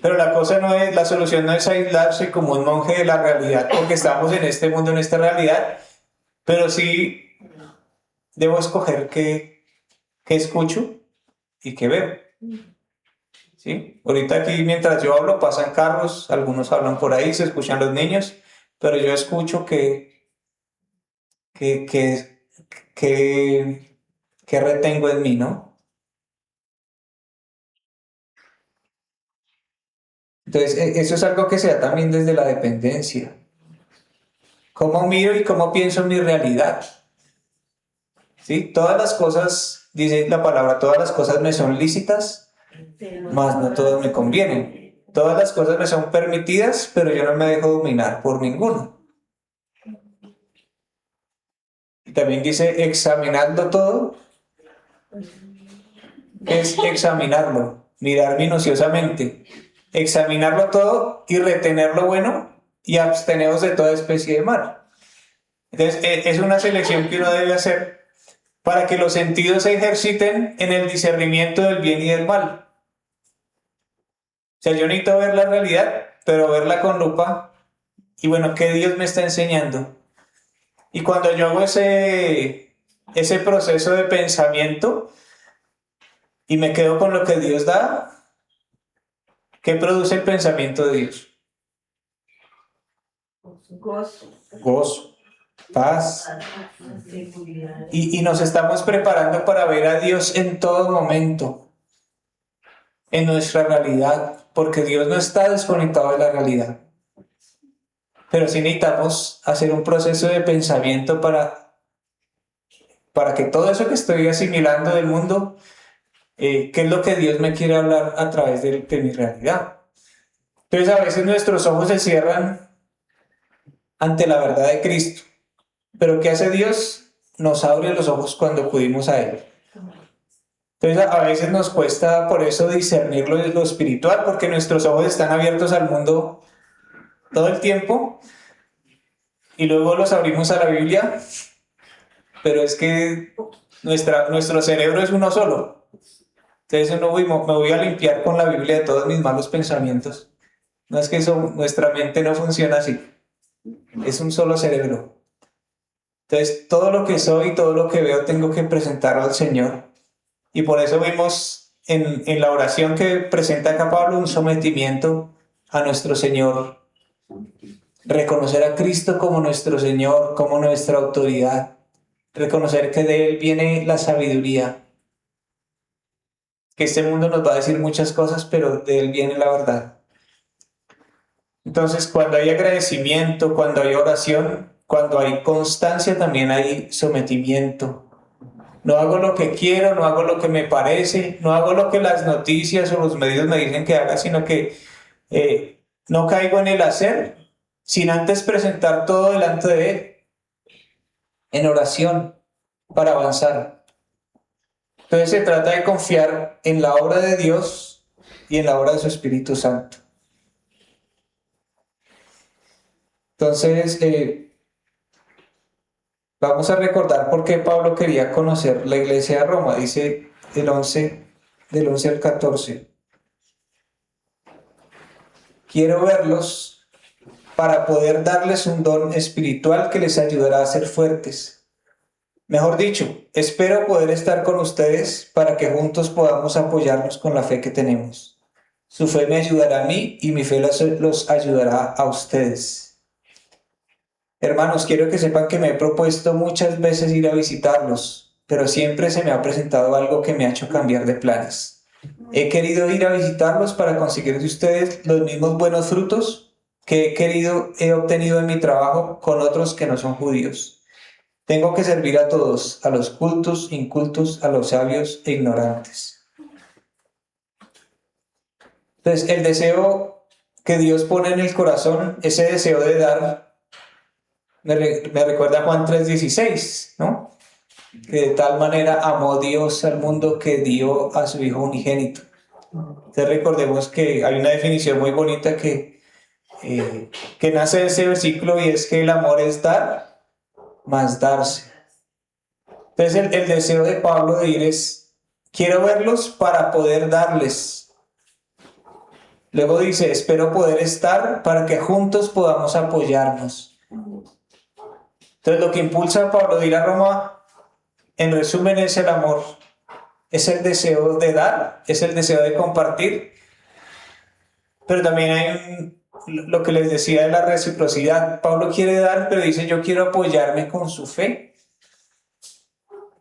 Pero la solución no es aislarse como un monje de la realidad, porque estamos en este mundo, en esta realidad, pero sí debo escoger qué escucho y qué veo. ¿Sí? Ahorita aquí mientras yo hablo pasan carros, algunos hablan por ahí, se escuchan los niños, pero yo escucho que retengo en mí, ¿no? Entonces, eso es algo que se da también desde la dependencia. ¿Cómo miro y cómo pienso en mi realidad? ¿Sí? Todas las cosas, dice la palabra, todas las cosas me son lícitas, mas no todas me convienen. Todas las cosas me son permitidas, pero yo no me dejo dominar por ninguno. Y también dice, examinando todo. ¿Qué es examinarlo? Mirar minuciosamente. Examinarlo todo y retener lo bueno y absteneos de toda especie de mal. Entonces, es una selección que uno debe hacer para que los sentidos se ejerciten en el discernimiento del bien y del mal. O sea, yo necesito ver la realidad, pero verla con lupa y bueno, ¿qué Dios me está enseñando? Y cuando yo hago ese proceso de pensamiento y me quedo con lo que Dios da, ¿qué produce el pensamiento de Dios? Gozo. Gozo, paz. Seguridad. Y nos estamos preparando para ver a Dios en todo momento, en nuestra realidad, porque Dios no está desconectado de la realidad. Pero sí necesitamos hacer un proceso de pensamiento para que todo eso que estoy asimilando del mundo, ¿qué es lo que Dios me quiere hablar a través de mi realidad? Entonces a veces nuestros ojos se cierran ante la verdad de Cristo. Pero ¿qué hace Dios? Nos abre los ojos cuando acudimos a Él. Entonces a veces nos cuesta por eso discernir lo espiritual, porque nuestros ojos están abiertos al mundo todo el tiempo y luego los abrimos a la Biblia, pero es que nuestro cerebro es uno solo. Entonces me voy a limpiar con la Biblia de todos mis malos pensamientos. No es que nuestra mente no funciona así, es un solo cerebro. Entonces todo lo que soy, todo lo que veo tengo que presentarlo al Señor. Y por eso vimos en la oración que presenta acá Pablo un sometimiento a nuestro Señor. Reconocer a Cristo como nuestro Señor, como nuestra autoridad. Reconocer que de Él viene la sabiduría. Que este mundo nos va a decir muchas cosas, pero de Él viene la verdad. Entonces, cuando hay agradecimiento, cuando hay oración, cuando hay constancia, también hay sometimiento. No hago lo que quiero, no hago lo que me parece, no hago lo que las noticias o los medios me dicen que haga, sino que no caigo en el hacer, sin antes presentar todo delante de Él, en oración, para avanzar. Entonces se trata de confiar en la obra de Dios y en la obra de su Espíritu Santo. Entonces, vamos a recordar por qué Pablo quería conocer la iglesia de Roma. Dice del 11 al 14. Quiero verlos para poder darles un don espiritual que les ayudará a ser fuertes. Mejor dicho, espero poder estar con ustedes para que juntos podamos apoyarnos con la fe que tenemos. Su fe me ayudará a mí y mi fe los ayudará a ustedes. Hermanos, quiero que sepan que me he propuesto muchas veces ir a visitarlos, pero siempre se me ha presentado algo que me ha hecho cambiar de planes. He querido ir a visitarlos para conseguir de ustedes los mismos buenos frutos que he obtenido en mi trabajo con otros que no son judíos. Tengo que servir a todos, a los cultos, incultos, a los sabios e ignorantes. Entonces, el deseo que Dios pone en el corazón, ese deseo de dar, me recuerda a Juan 3:16, ¿no? Que de tal manera amó Dios al mundo que dio a su Hijo unigénito. Entonces recordemos que hay una definición muy bonita que nace de ese versículo, y es que el amor es dar más darse. Entonces el deseo de Pablo de ir es: quiero verlos para poder darles. Luego dice: espero poder estar para que juntos podamos apoyarnos. Entonces lo que impulsa a Pablo de ir a Roma, en resumen, es el amor. Es el deseo de dar, es el deseo de compartir. Pero también hay lo que les decía de la reciprocidad. Pablo quiere dar, pero dice: yo quiero apoyarme con su fe.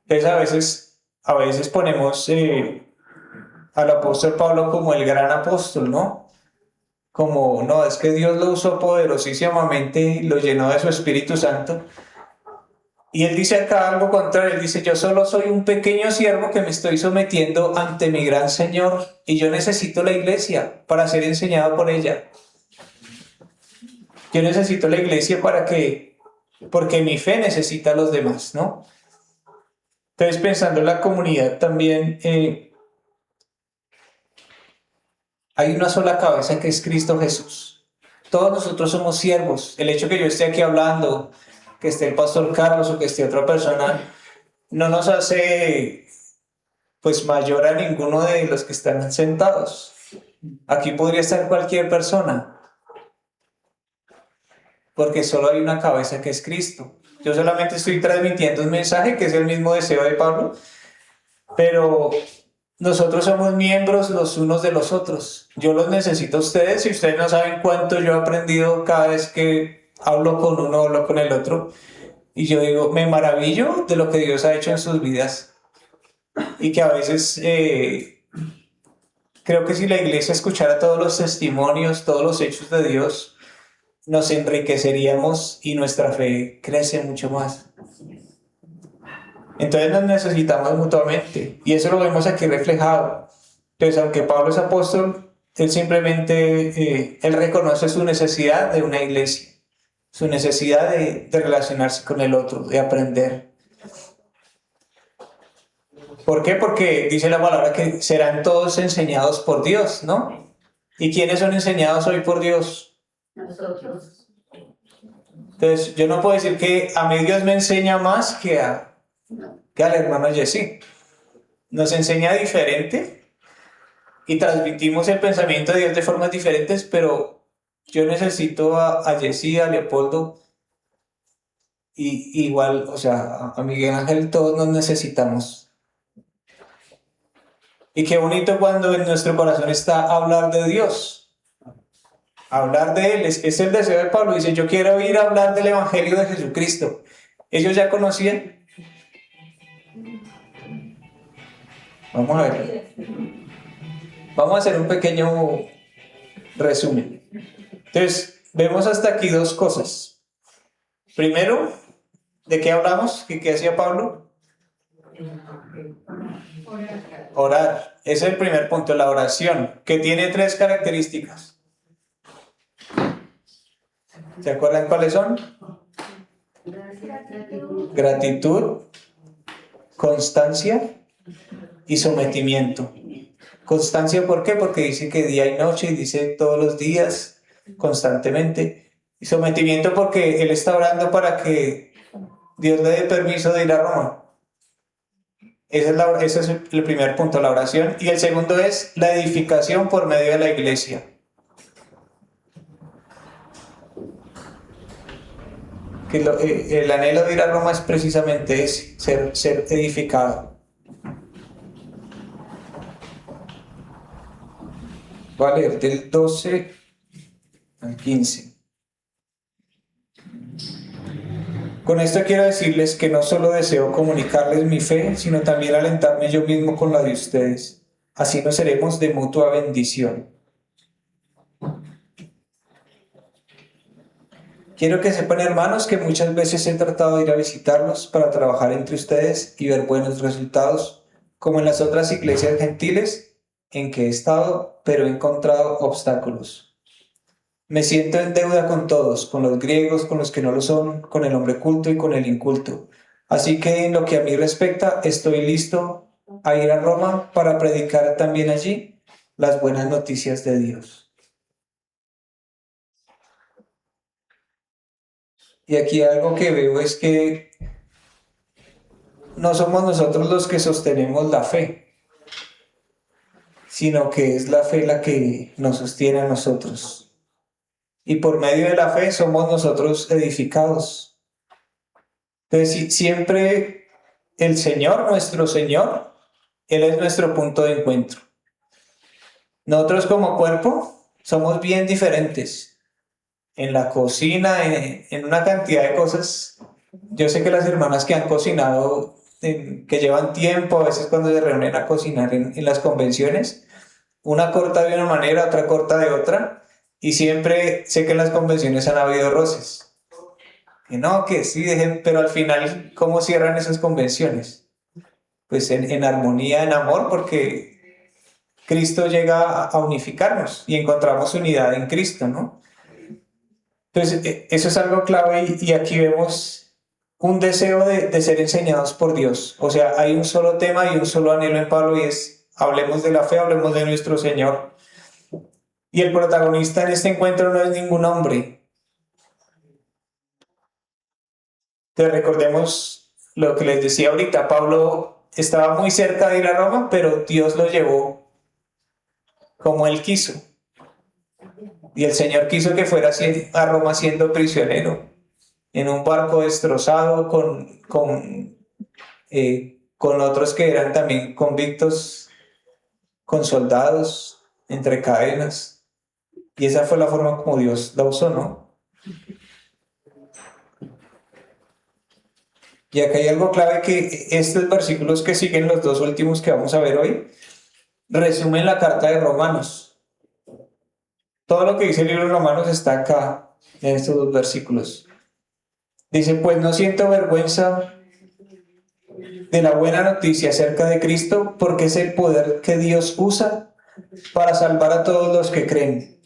Entonces a veces ponemos al apóstol Pablo como el gran apóstol, ¿no? Como, no, es que Dios lo usó poderosísimamente y lo llenó de su Espíritu Santo. Y él dice acá algo contrario. Él dice: yo solo soy un pequeño siervo que me estoy sometiendo ante mi gran Señor, y yo necesito la iglesia para ser enseñado por ella. Yo necesito la iglesia porque mi fe necesita a los demás, ¿no? Entonces, pensando en la comunidad también, hay una sola cabeza, que es Cristo Jesús. Todos nosotros somos siervos. El hecho que yo esté aquí hablando, que esté el pastor Carlos o que esté otra persona, no nos hace pues mayor a ninguno de los que están sentados. Aquí podría estar cualquier persona, porque solo hay una cabeza, que es Cristo. Yo solamente estoy transmitiendo un mensaje que es el mismo deseo de Pablo, pero nosotros somos miembros los unos de los otros. Yo los necesito a ustedes, y ustedes no saben cuánto yo he aprendido cada vez que hablo con uno o hablo con el otro. Y yo digo, me maravillo de lo que Dios ha hecho en sus vidas. Y que a veces creo que si la iglesia escuchara todos los testimonios, todos los hechos de Dios, nos enriqueceríamos y nuestra fe crece mucho más. Entonces nos necesitamos mutuamente, y eso lo vemos aquí reflejado. Entonces, aunque Pablo es apóstol, él simplemente él reconoce su necesidad de una iglesia, su necesidad de relacionarse con el otro, de aprender. ¿Por qué? Porque dice la palabra que serán todos enseñados por Dios, ¿no? ¿Y quiénes son enseñados hoy por Dios? Nosotros. Entonces, yo no puedo decir que a mí Dios me enseña más que al hermano Jesse. Nos enseña diferente y transmitimos el pensamiento de Dios de formas diferentes, pero yo necesito a Jesse, a Leopoldo, y igual, o sea, a Miguel Ángel, todos nos necesitamos. Y qué bonito cuando en nuestro corazón está hablar de Dios, hablar de Él. Es el deseo de Pablo. Dice: yo quiero ir a hablar del Evangelio de Jesucristo. ¿Ellos ya conocían? Vamos a ver. Vamos a hacer un pequeño resumen. Entonces, vemos hasta aquí dos cosas. Primero, ¿de qué hablamos? ¿Qué hacía Pablo? Orar. Ese es el primer punto, la oración, que tiene 3 características. ¿Se acuerdan cuáles son? Gratitud, constancia y sometimiento. Constancia, ¿por qué? Porque dice que día y noche, y dice todos los días, constantemente. Y sometimiento porque él está orando para que Dios le dé permiso de ir a Roma. Ese es el primer punto, la oración. Y el segundo es la edificación por medio de la iglesia. el anhelo de ir a Roma es precisamente ese, ser edificado. Voy a leer del 12 al 15. Con esto quiero decirles que no solo deseo comunicarles mi fe, sino también alentarme yo mismo con la de ustedes. Así nos seremos de mutua bendición. Quiero que sepan, hermanos, que muchas veces he tratado de ir a visitarlos para trabajar entre ustedes y ver buenos resultados, como en las otras iglesias gentiles en que he estado, pero he encontrado obstáculos. Me siento en deuda con todos, con los griegos, con los que no lo son, con el hombre culto y con el inculto. Así que en lo que a mí respecta, estoy listo a ir a Roma para predicar también allí las buenas noticias de Dios. Y aquí algo que veo es que no somos nosotros los que sostenemos la fe, sino que es la fe la que nos sostiene a nosotros. Y por medio de la fe somos nosotros edificados. Entonces, siempre el Señor, nuestro Señor, Él es nuestro punto de encuentro. Nosotros como cuerpo somos bien diferentes. En la cocina, en una cantidad de cosas. Yo sé que las hermanas que han cocinado, que llevan tiempo, a veces cuando se reúnen a cocinar en las convenciones, una corta de una manera, otra corta de otra. Y siempre sé que en las convenciones han habido roces. Que no, que sí, pero al final, ¿cómo cierran esas convenciones? Pues en armonía, en amor, porque Cristo llega a unificarnos y encontramos unidad en Cristo, ¿no? Entonces, eso es algo clave y aquí vemos un deseo de ser enseñados por Dios. O sea, hay un solo tema y un solo anhelo en Pablo y es, hablemos de la fe, hablemos de nuestro Señor. Y el protagonista en este encuentro no es ningún hombre. Entonces recordemos lo que les decía ahorita. Pablo estaba muy cerca de ir a Roma, pero Dios lo llevó como Él quiso. Y el Señor quiso que fuera a Roma siendo prisionero, en un barco destrozado con otros que eran también convictos, con soldados, entre cadenas. Y esa fue la forma como Dios la usó, ¿no? Y acá hay algo clave que estos versículos que siguen, los dos últimos que vamos a ver hoy, resumen la carta de Romanos. Todo lo que dice el libro de Romanos está acá, en estos dos versículos. Dice, pues no siento vergüenza de la buena noticia acerca de Cristo, porque es el poder que Dios usa para salvar a todos los que creen.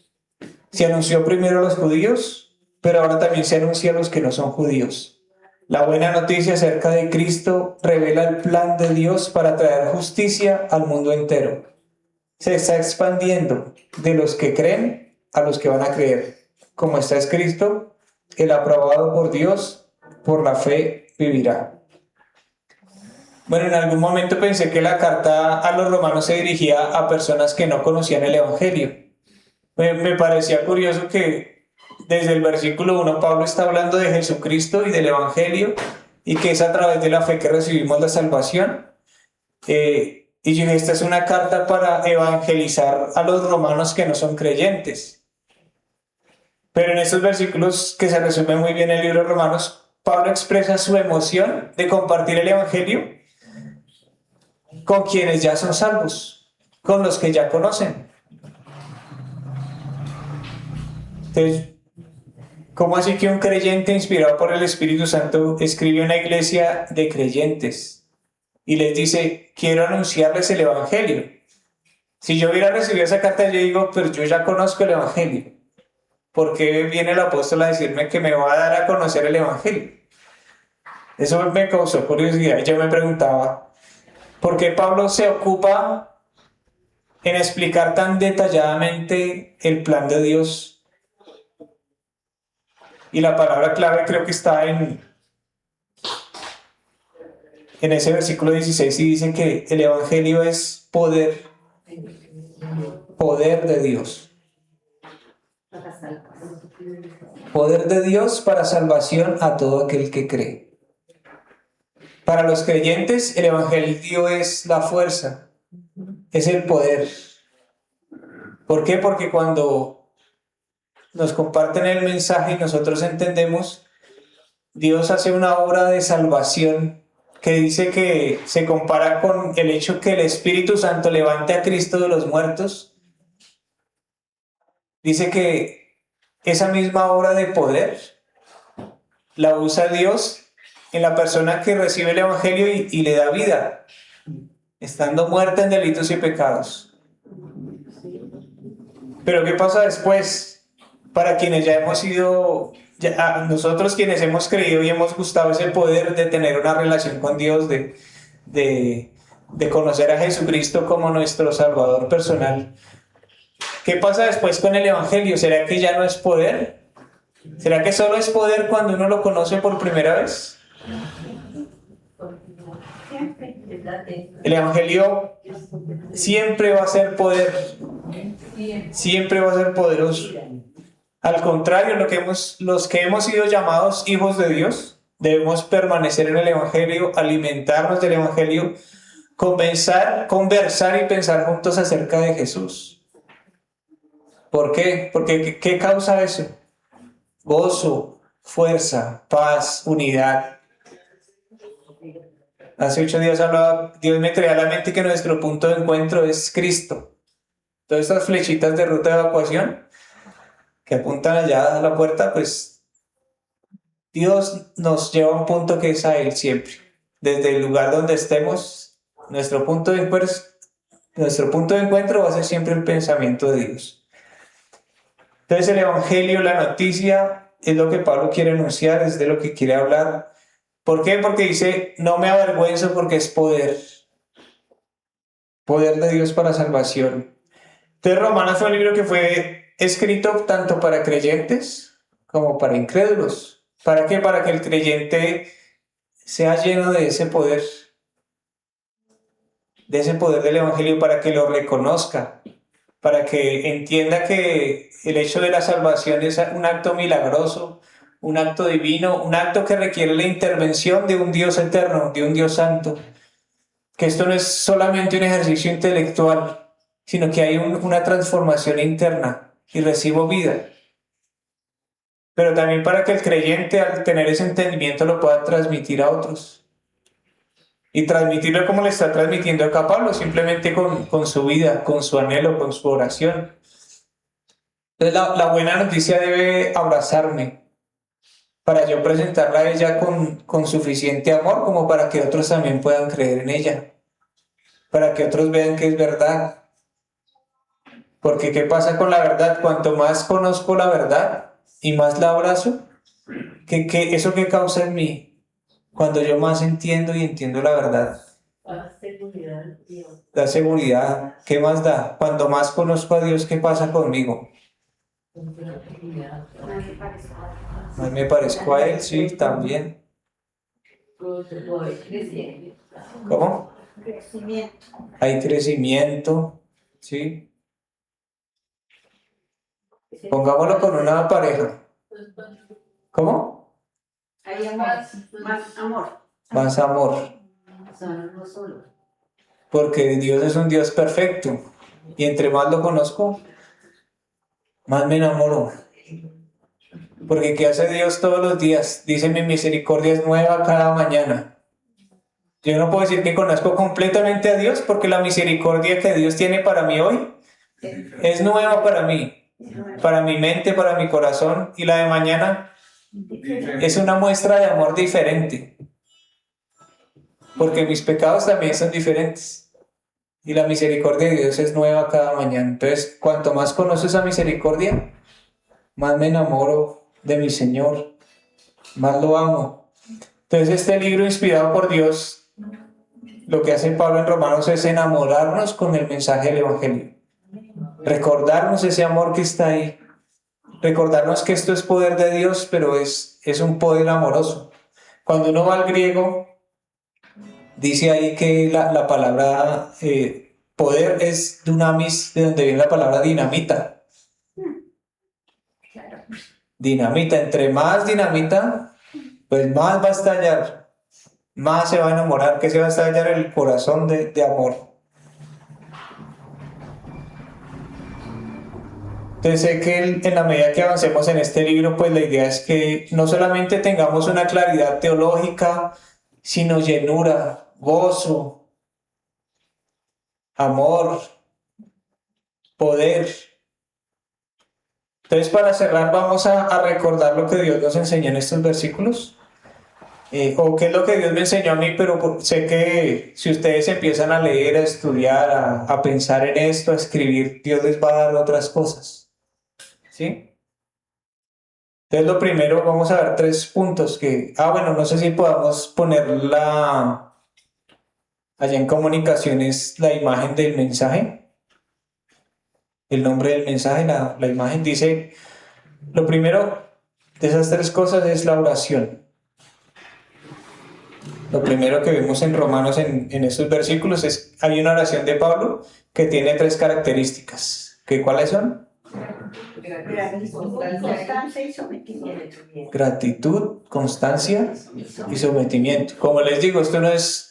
Se anunció primero a los judíos, pero ahora también se anuncia a los que no son judíos. La buena noticia acerca de Cristo revela el plan de Dios para traer justicia al mundo entero. Se está expandiendo de los que creen a los que van a creer. Como está escrito, el aprobado por Dios, por la fe vivirá. Bueno, en algún momento pensé que la carta a los romanos se dirigía a personas que no conocían el Evangelio. Me parecía curioso que desde el versículo 1 Pablo está hablando de Jesucristo y del Evangelio y que es a través de la fe que recibimos la salvación. Y yo dije, esta es una carta para evangelizar a los romanos que no son creyentes. Pero en estos versículos que se resume muy bien el libro de Romanos, Pablo expresa su emoción de compartir el Evangelio con quienes ya son salvos, con los que ya conocen. Entonces, ¿cómo así que un creyente inspirado por el Espíritu Santo escribe una iglesia de creyentes y les dice, quiero anunciarles el Evangelio? Si yo hubiera recibido esa carta, yo digo, pero yo ya conozco el Evangelio. ¿Por qué viene el apóstol a decirme que me va a dar a conocer el Evangelio? Eso me causó curiosidad. Yo me preguntaba, ¿por qué Pablo se ocupa en explicar tan detalladamente el plan de Dios? Y la palabra clave creo que está en ese versículo 16 y dice que el Evangelio es poder de Dios. para salvación. Poder de Dios para salvación a todo aquel que cree. Para los creyentes, el Evangelio es la fuerza, es el poder. ¿Por qué? Porque cuando nos comparten el mensaje y nosotros entendemos, Dios hace una obra de salvación que dice que se compara con el hecho que el Espíritu Santo levante a Cristo de los muertos. Dice que esa misma obra de poder la usa Dios en la persona que recibe el Evangelio y le da vida, estando muerta en delitos y pecados. Pero ¿qué pasa después? Para quienes ya hemos sido, nosotros quienes hemos creído y hemos gustado ese poder de tener una relación con Dios, de conocer a Jesucristo como nuestro Salvador personal. ¿Qué pasa después con el Evangelio? ¿Será que ya no es poder? ¿Será que solo es poder cuando uno lo conoce por primera vez? El Evangelio siempre va a ser poder, siempre va a ser poderoso. Al contrario, los que hemos sido llamados hijos de Dios, debemos permanecer en el Evangelio, alimentarnos del Evangelio, conversar y pensar juntos acerca de Jesús. ¿Por qué? Porque ¿qué causa eso? Gozo, fuerza, paz, unidad. Hace 8 días hablaba, Dios me traía a la mente que nuestro punto de encuentro es Cristo. Todas estas flechitas de ruta de evacuación que apuntan allá a la puerta, pues Dios nos lleva a un punto que es a Él siempre. Desde el lugar donde estemos, nuestro punto de encuentro va a ser siempre el pensamiento de Dios. Entonces el Evangelio, la noticia, es lo que Pablo quiere anunciar, es de lo que quiere hablar. ¿Por qué? Porque dice, no me avergüenzo porque es poder. Poder de Dios para salvación. Entonces Romanos fue un libro que fue escrito tanto para creyentes como para incrédulos. ¿Para qué? Para que el creyente sea lleno de ese poder del Evangelio, para que lo reconozca, para que entienda que el hecho de la salvación es un acto milagroso, un acto divino, un acto que requiere la intervención de un Dios eterno, de un Dios santo. Que esto no es solamente un ejercicio intelectual, sino que hay una transformación interna y recibo vida. Pero también para que el creyente, al tener ese entendimiento, lo pueda transmitir a otros. Y transmitirlo como le está transmitiendo acá a Pablo, simplemente con su vida, con su anhelo, con su oración. Entonces la buena noticia debe abrazarme para yo presentarla a ella con suficiente amor como para que otros también puedan creer en ella, para que otros vean que es verdad. Porque ¿qué pasa con la verdad? Cuanto más conozco la verdad y más la abrazo, ¿eso qué causa en mí? Cuando yo más entiendo la verdad. Da seguridad. ¿Qué más da? Cuando más conozco a Dios, ¿qué pasa conmigo? Más me parezco a Él, sí, también. ¿Cómo? Hay crecimiento, ¿sí? Pongámoslo con una pareja. ¿Cómo? Hay amor, más amor. Más amor. Porque Dios es un Dios perfecto. Y entre más lo conozco, más me enamoro. Porque ¿qué hace Dios todos los días? Dice, mi misericordia es nueva cada mañana. Yo no puedo decir que conozco completamente a Dios, porque la misericordia que Dios tiene para mí hoy es nueva para mí, para mi mente, para mi corazón, y la de mañana es una muestra de amor diferente, porque mis pecados también son diferentes y la misericordia de Dios es nueva cada mañana. Entonces, cuanto más conozco esa misericordia, más me enamoro de mi Señor, más lo amo. Entonces, este libro inspirado por Dios, lo que hace Pablo en Romanos es enamorarnos con el mensaje del Evangelio, recordarnos ese amor que está ahí, recordarnos que esto es poder de Dios, pero es un poder amoroso. Cuando uno va al griego, dice ahí que la palabra poder es dunamis, de donde viene la palabra dinamita. dinamita. Entre más dinamita, pues más va a estallar, más se va a enamorar, que se va a estallar el corazón de amor. Entonces sé que en la medida que avancemos en este libro, pues la idea es que no solamente tengamos una claridad teológica, sino llenura, gozo, amor, poder. Entonces, para cerrar, vamos a recordar lo que Dios nos enseñó en estos versículos, o qué es lo que Dios me enseñó a mí, pero sé que si ustedes empiezan a leer, a estudiar, a pensar en esto, a escribir, Dios les va a dar otras cosas, ¿sí? Entonces, lo primero, vamos a ver 3 puntos que, bueno, no sé si podamos ponerla allá en comunicaciones, la imagen del mensaje. El nombre del mensaje, la imagen dice, lo primero de esas 3 cosas es la oración. Lo primero que vemos en Romanos en estos versículos es, hay una oración de Pablo que tiene 3 características. ¿Cuáles son? Constancia y sometimiento. Gratitud, constancia y sometimiento. Como les digo, esto no es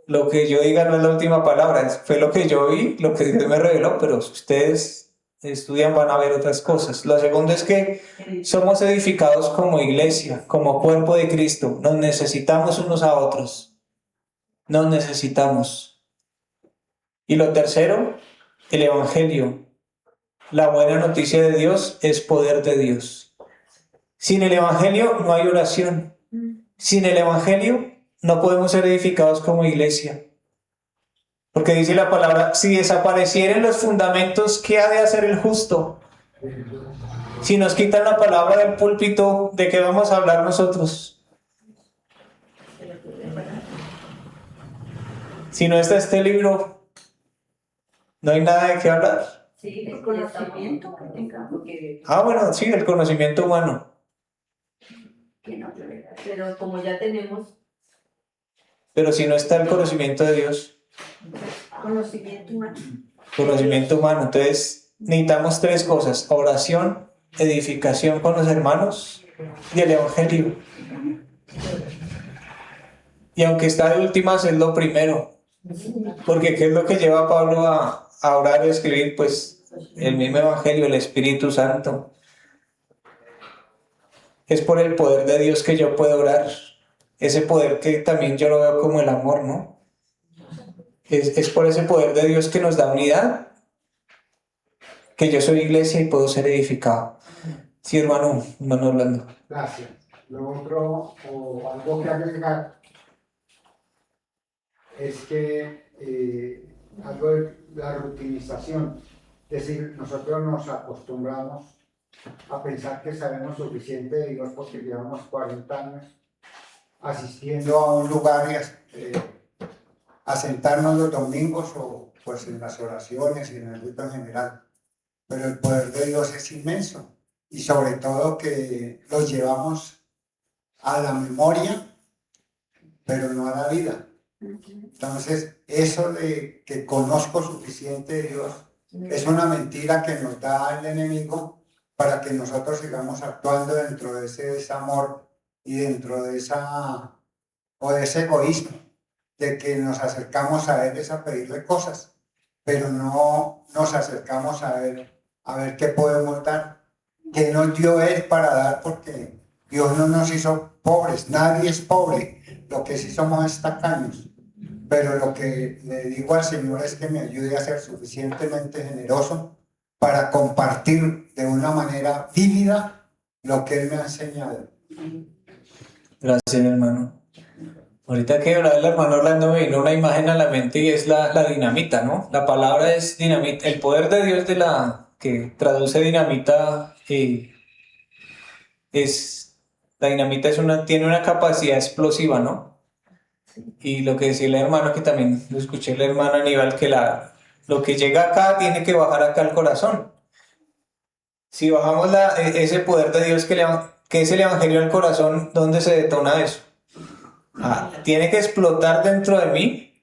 lo que yo diga, no es la última palabra, fue lo que yo vi, lo que Dios me reveló, pero si ustedes estudian van a ver otras cosas. Lo segundo es que somos edificados como iglesia, como cuerpo de Cristo. Nos necesitamos unos a otros. Nos necesitamos. Y lo tercero, el Evangelio. La buena noticia de Dios es poder de Dios. Sin el Evangelio no hay oración. Sin el Evangelio no podemos ser edificados como iglesia. Porque dice la palabra, si desaparecieren los fundamentos, ¿qué ha de hacer el justo? Si nos quitan la palabra del púlpito, ¿de qué vamos a hablar nosotros? Si no está este libro, no hay nada de qué hablar. Sí, el conocimiento que tengamos. Bueno, sí, el conocimiento humano. Pero como ya tenemos... Pero si no está el conocimiento de Dios. Conocimiento humano. Conocimiento humano. Entonces, necesitamos 3 cosas: oración, edificación con los hermanos y el Evangelio. Y aunque está de últimas, es lo primero. Porque ¿qué es lo que lleva a Pablo a orar y a escribir? Pues el mismo Evangelio, el Espíritu Santo. Es por el poder de Dios que yo puedo orar. Ese poder que también yo lo veo como el amor, ¿no? Es por ese poder de Dios que nos da unidad, que yo soy iglesia y puedo ser edificado. Sí, hermano Orlando. Gracias. Lo otro, o algo que agregar, es que algo de la rutinización. Es decir, nosotros nos acostumbramos a pensar que sabemos suficiente de Dios porque llevamos 40 años asistiendo a un lugar y a sentarnos los domingos o pues en las oraciones y en el rito en general. Pero el poder de Dios es inmenso y sobre todo que lo llevamos a la memoria, pero no a la vida. Entonces, eso de que conozco suficiente de Dios es una mentira que nos da el enemigo para que nosotros sigamos actuando dentro de ese desamor y dentro de ese egoísmo, de que nos acercamos a Él es a pedirle cosas, pero no nos acercamos a ver qué podemos dar, qué nos dio Él para dar, porque Dios no nos hizo pobres, nadie es pobre, lo que sí somos es tacaños. Pero lo que le digo al Señor es que me ayude a ser suficientemente generoso para compartir de una manera vívida lo que Él me ha enseñado. Gracias, hermano. Ahorita que hablaba el hermano Orlando me vino una imagen a la mente y es la dinamita, ¿no? La palabra es dinamita. El poder de Dios que traduce dinamita la dinamita tiene una capacidad explosiva, ¿no? Y lo que decía el hermano, que también lo escuché el hermano Aníbal, que lo que llega acá tiene que bajar acá al corazón. Si bajamos ese poder de Dios que es el Evangelio al corazón, ¿dónde se detona eso? Tiene que explotar dentro de mí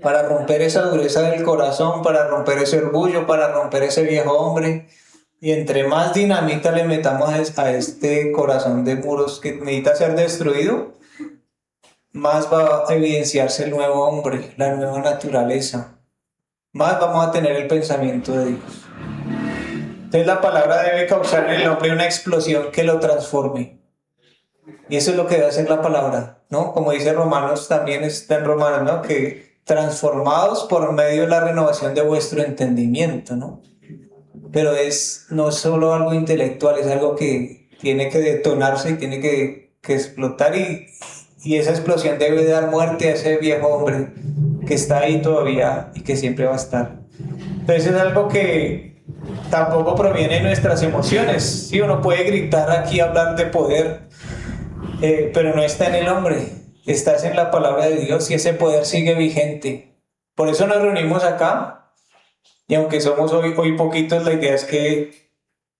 para romper esa dureza del corazón, para romper ese orgullo, para romper ese viejo hombre, Y entre más dinamita le metamos a este corazón de muros que necesita ser destruido, más va a evidenciarse el nuevo hombre, la nueva naturaleza. Más vamos a tener el pensamiento de Dios. Entonces la palabra debe causar en el hombre una explosión que lo transforme. Y eso es lo que debe hacer la palabra, ¿no? Como dice Romanos, también está en Romanos, ¿no? Que transformados por medio de la renovación de vuestro entendimiento, ¿no? Pero no es solo algo intelectual, es algo que tiene que detonarse y tiene que explotar y esa explosión debe dar muerte a ese viejo hombre que está ahí todavía y que siempre va a estar. Entonces es algo que tampoco proviene de nuestras emociones. Sí, uno puede gritar aquí, hablar de poder, pero no está en el hombre, está en la palabra de Dios y ese poder sigue vigente. Por eso nos reunimos acá y aunque somos hoy poquitos, la idea es que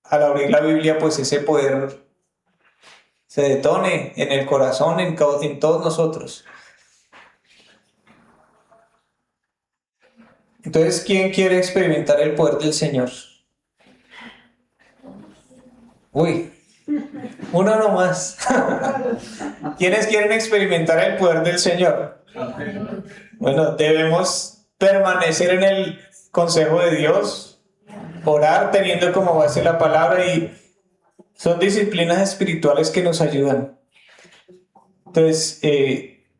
al abrir la Biblia, pues ese poder se detone en el corazón, en todos nosotros. Entonces, ¿quién quiere experimentar el poder del Señor? Uy, uno nomás. ¿Quiénes quieren experimentar el poder del Señor? Bueno, debemos permanecer en el consejo de Dios, orar teniendo como base la palabra y son disciplinas espirituales que nos ayudan. Entonces,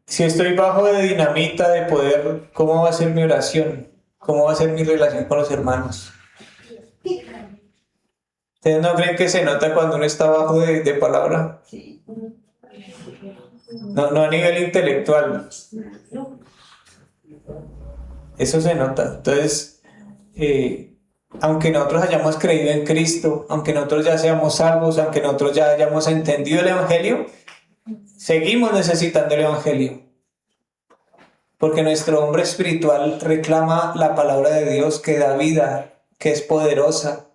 si estoy bajo de dinamita de poder, ¿cómo va a ser mi oración? ¿Cómo va a ser mi relación con los hermanos? ¿Ustedes no creen que se nota cuando uno está bajo de palabra? No a nivel intelectual. Eso se nota. Entonces, aunque nosotros hayamos creído en Cristo, aunque nosotros ya seamos salvos, aunque nosotros ya hayamos entendido el Evangelio, seguimos necesitando el Evangelio. Porque nuestro hombre espiritual reclama la palabra de Dios que da vida, que es poderosa.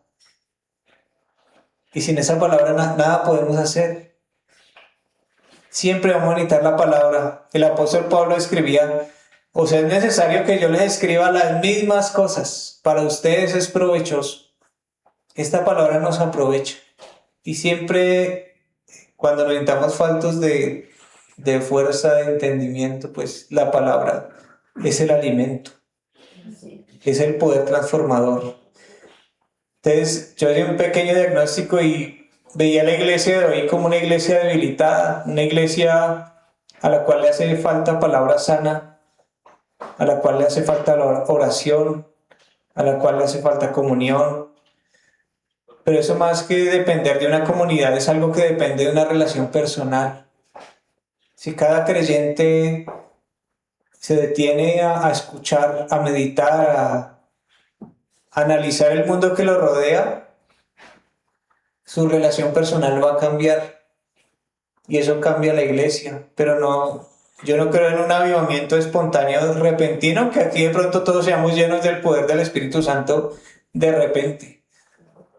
Y sin esa palabra nada podemos hacer. Siempre vamos a necesitar la palabra. El apóstol Pablo escribía: o sea, es necesario que yo les escriba las mismas cosas. Para ustedes es provechoso. Esta palabra nos aprovecha. Y siempre, cuando nos sintamos faltos de fuerza, de entendimiento, pues la palabra es el alimento. Es el poder transformador. Entonces, yo hice un pequeño diagnóstico y veía la iglesia de hoy como una iglesia debilitada, una iglesia a la cual le hace falta palabra sana, a la cual le hace falta la oración, a la cual le hace falta comunión. Pero eso, más que depender de una comunidad, es algo que depende de una relación personal. Si cada creyente se detiene a escuchar, a meditar, a analizar el mundo que lo rodea, su relación personal va a cambiar y eso cambia la iglesia. Pero no, yo no creo en un avivamiento espontáneo repentino, que aquí de pronto todos seamos llenos del poder del Espíritu Santo de repente.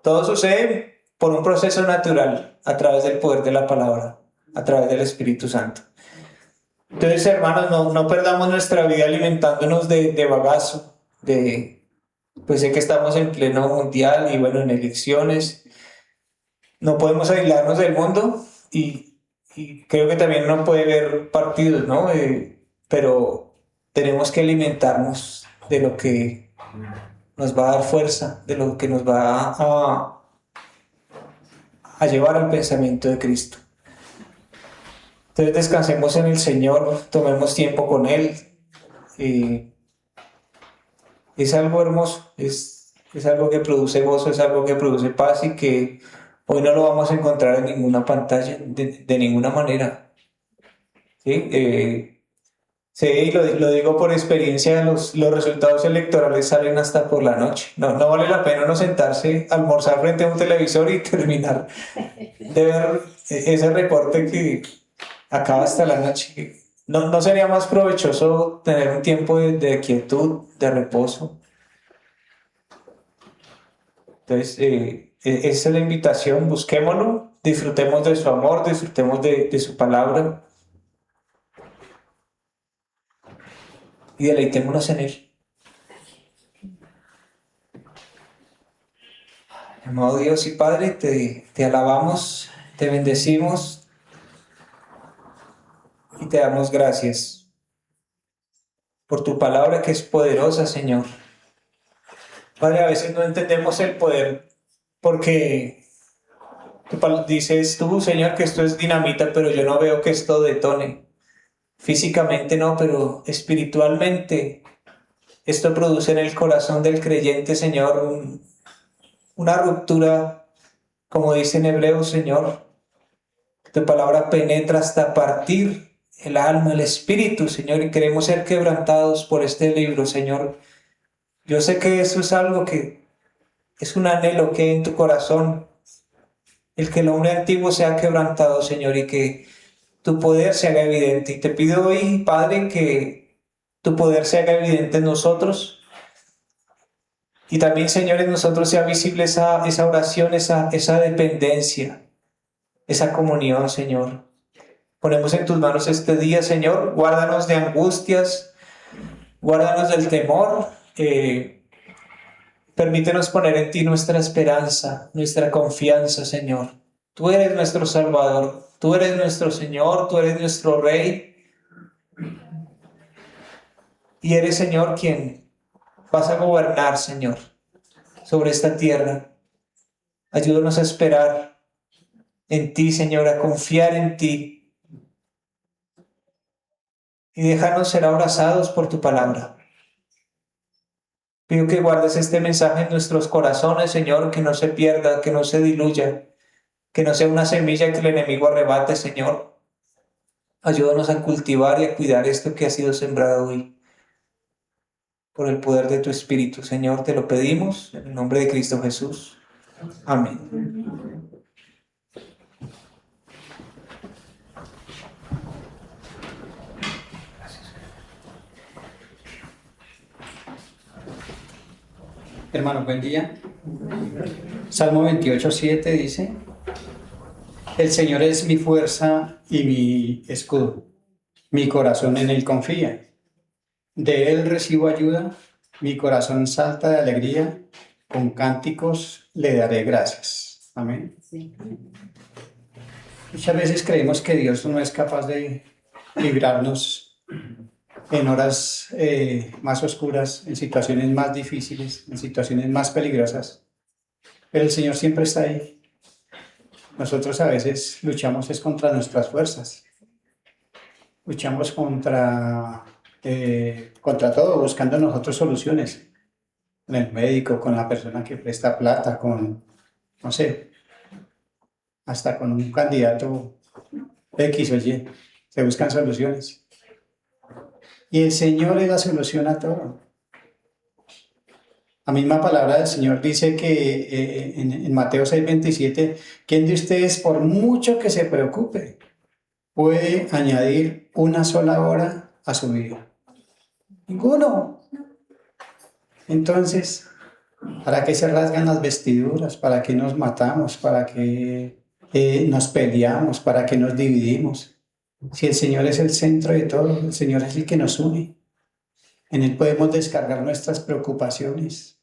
Todo sucede por un proceso natural a través del poder de la palabra, a través del Espíritu Santo. Entonces, hermanos, no perdamos nuestra vida alimentándonos de bagazo, pues sé que estamos en pleno mundial y bueno, en elecciones. No podemos aislarnos del mundo y creo que también no puede haber partidos, ¿no? Pero tenemos que alimentarnos de lo que nos va a dar fuerza, de lo que nos va a llevar al pensamiento de Cristo. Entonces descansemos en el Señor, tomemos tiempo con Él. Es algo hermoso, es algo que produce gozo, es algo que produce paz y que hoy no lo vamos a encontrar en ninguna pantalla, de ninguna manera. ¿Sí? Sí, y lo digo por experiencia, los resultados electorales salen hasta por la noche. No vale la pena uno sentarse, almorzar frente a un televisor y terminar de ver ese reporte que acaba hasta la noche. ¿No sería más provechoso tener un tiempo de quietud, de reposo? Entonces, esa es la invitación, busquémoslo, disfrutemos de su amor, disfrutemos de su palabra y deleitémonos en Él. Amado Dios y Padre, te alabamos, te bendecimos y te damos gracias por tu palabra que es poderosa, Señor. Padre, a veces no entendemos el poder porque dices tú, Señor, que esto es dinamita, pero yo no veo que esto detone. Físicamente no, pero espiritualmente esto produce en el corazón del creyente, Señor, una ruptura, como dice en Hebreos, Señor. Tu palabra penetra hasta partir el alma, el espíritu, Señor, y queremos ser quebrantados por este libro, Señor. Yo sé que eso es algo que es un anhelo que hay en tu corazón, el que lo hombre antiguo sea quebrantado, Señor, y que tu poder se haga evidente. Y te pido hoy, Padre, que tu poder se haga evidente en nosotros. Y también, Señor, en nosotros sea visible esa oración, esa dependencia, esa comunión, Señor. Ponemos en tus manos este día, Señor. Guárdanos de angustias, guárdanos del temor. Permítenos poner en ti nuestra esperanza, nuestra confianza, Señor. Tú eres nuestro Salvador, tú eres nuestro Señor, tú eres nuestro Rey. Y eres, Señor, quien vas a gobernar, Señor, sobre esta tierra. Ayúdanos a esperar en ti, Señor, a confiar en ti. Y déjanos ser abrazados por tu palabra. Pido que guardes este mensaje en nuestros corazones, Señor, que no se pierda, que no se diluya, que no sea una semilla que el enemigo arrebate, Señor. Ayúdanos a cultivar y a cuidar esto que ha sido sembrado hoy. Por el poder de tu Espíritu, Señor, te lo pedimos en el nombre de Cristo Jesús. Amén. Hermano, buen día. Salmo 28:7 dice: El Señor es mi fuerza y mi escudo. Mi corazón en Él confía. De Él recibo ayuda. Mi corazón salta de alegría. Con cánticos le daré gracias. Amén. Sí. Muchas veces creemos que Dios no es capaz de librarnos en horas más oscuras, en situaciones más difíciles, en situaciones más peligrosas. Pero el Señor siempre está ahí. Nosotros a veces luchamos es contra nuestras fuerzas. Luchamos contra todo, buscando nosotros soluciones. Con el médico, con la persona que presta plata, con, no sé, hasta con un candidato X o Y. Se buscan soluciones. Y el Señor es la solución a todo. La misma palabra del Señor dice que en Mateo 6:27, ¿quién de ustedes, por mucho que se preocupe, puede añadir una sola hora a su vida? Ninguno. Entonces, ¿para qué se rasgan las vestiduras? ¿Para qué nos matamos? ¿Para qué nos peleamos? ¿Para qué nos dividimos? Si el Señor es el centro de todo, el Señor es el que nos une. En Él podemos descargar nuestras preocupaciones.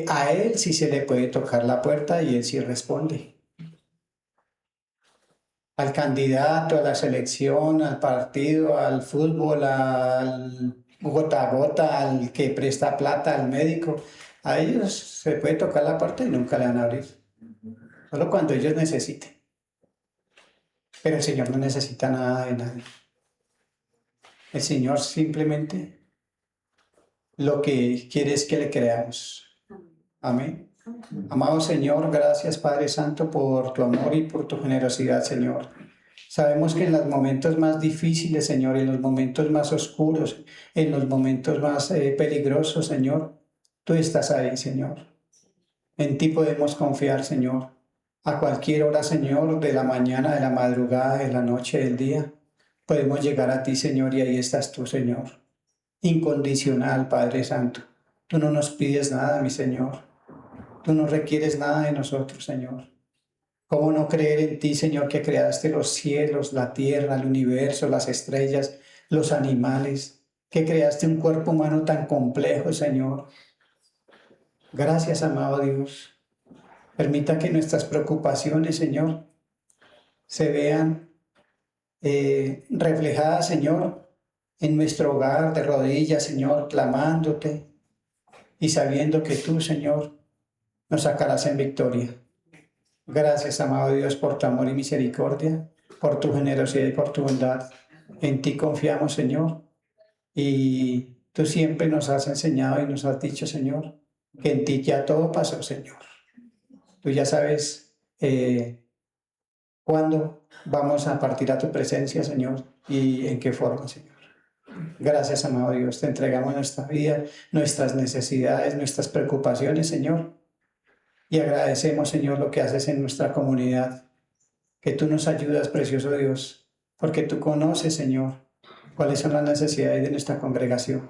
A Él sí se le puede tocar la puerta y Él sí responde. Al candidato, a la selección, al partido, al fútbol, al gota a gota, al que presta plata, al médico, a ellos se puede tocar la puerta y nunca le van a abrir. Solo cuando ellos necesiten. Pero el Señor no necesita nada de nadie. El Señor simplemente lo que quiere es que le creamos. Amén. Amado Señor, gracias Padre Santo por tu amor y por tu generosidad, Señor. Sabemos que en los momentos más difíciles, Señor, en los momentos más oscuros, en los momentos más peligrosos, Señor, tú estás ahí, Señor. En ti podemos confiar, Señor. A cualquier hora, Señor, de la mañana, de la madrugada, de la noche, del día, podemos llegar a ti, Señor, y ahí estás tú, Señor. Incondicional, Padre Santo. Tú no nos pides nada, mi Señor. Tú no requieres nada de nosotros, Señor. ¿Cómo no creer en ti, Señor, que creaste los cielos, la tierra, el universo, las estrellas, los animales, que creaste un cuerpo humano tan complejo, Señor? Gracias, amado Dios. Permita que nuestras preocupaciones, Señor, se vean reflejadas, Señor, en nuestro hogar de rodillas, Señor, clamándote y sabiendo que tú, Señor, nos sacarás en victoria. Gracias, amado Dios, por tu amor y misericordia, por tu generosidad y por tu bondad. En ti confiamos, Señor, y tú siempre nos has enseñado y nos has dicho, Señor, que en ti ya todo pasó, Señor. Tú ya sabes cuándo vamos a partir a tu presencia, Señor, y en qué forma, Señor. Gracias, amado Dios, te entregamos nuestra vida, nuestras necesidades, nuestras preocupaciones, Señor, y agradecemos, Señor, lo que haces en nuestra comunidad, que tú nos ayudas, precioso Dios, porque tú conoces, Señor, cuáles son las necesidades de nuestra congregación.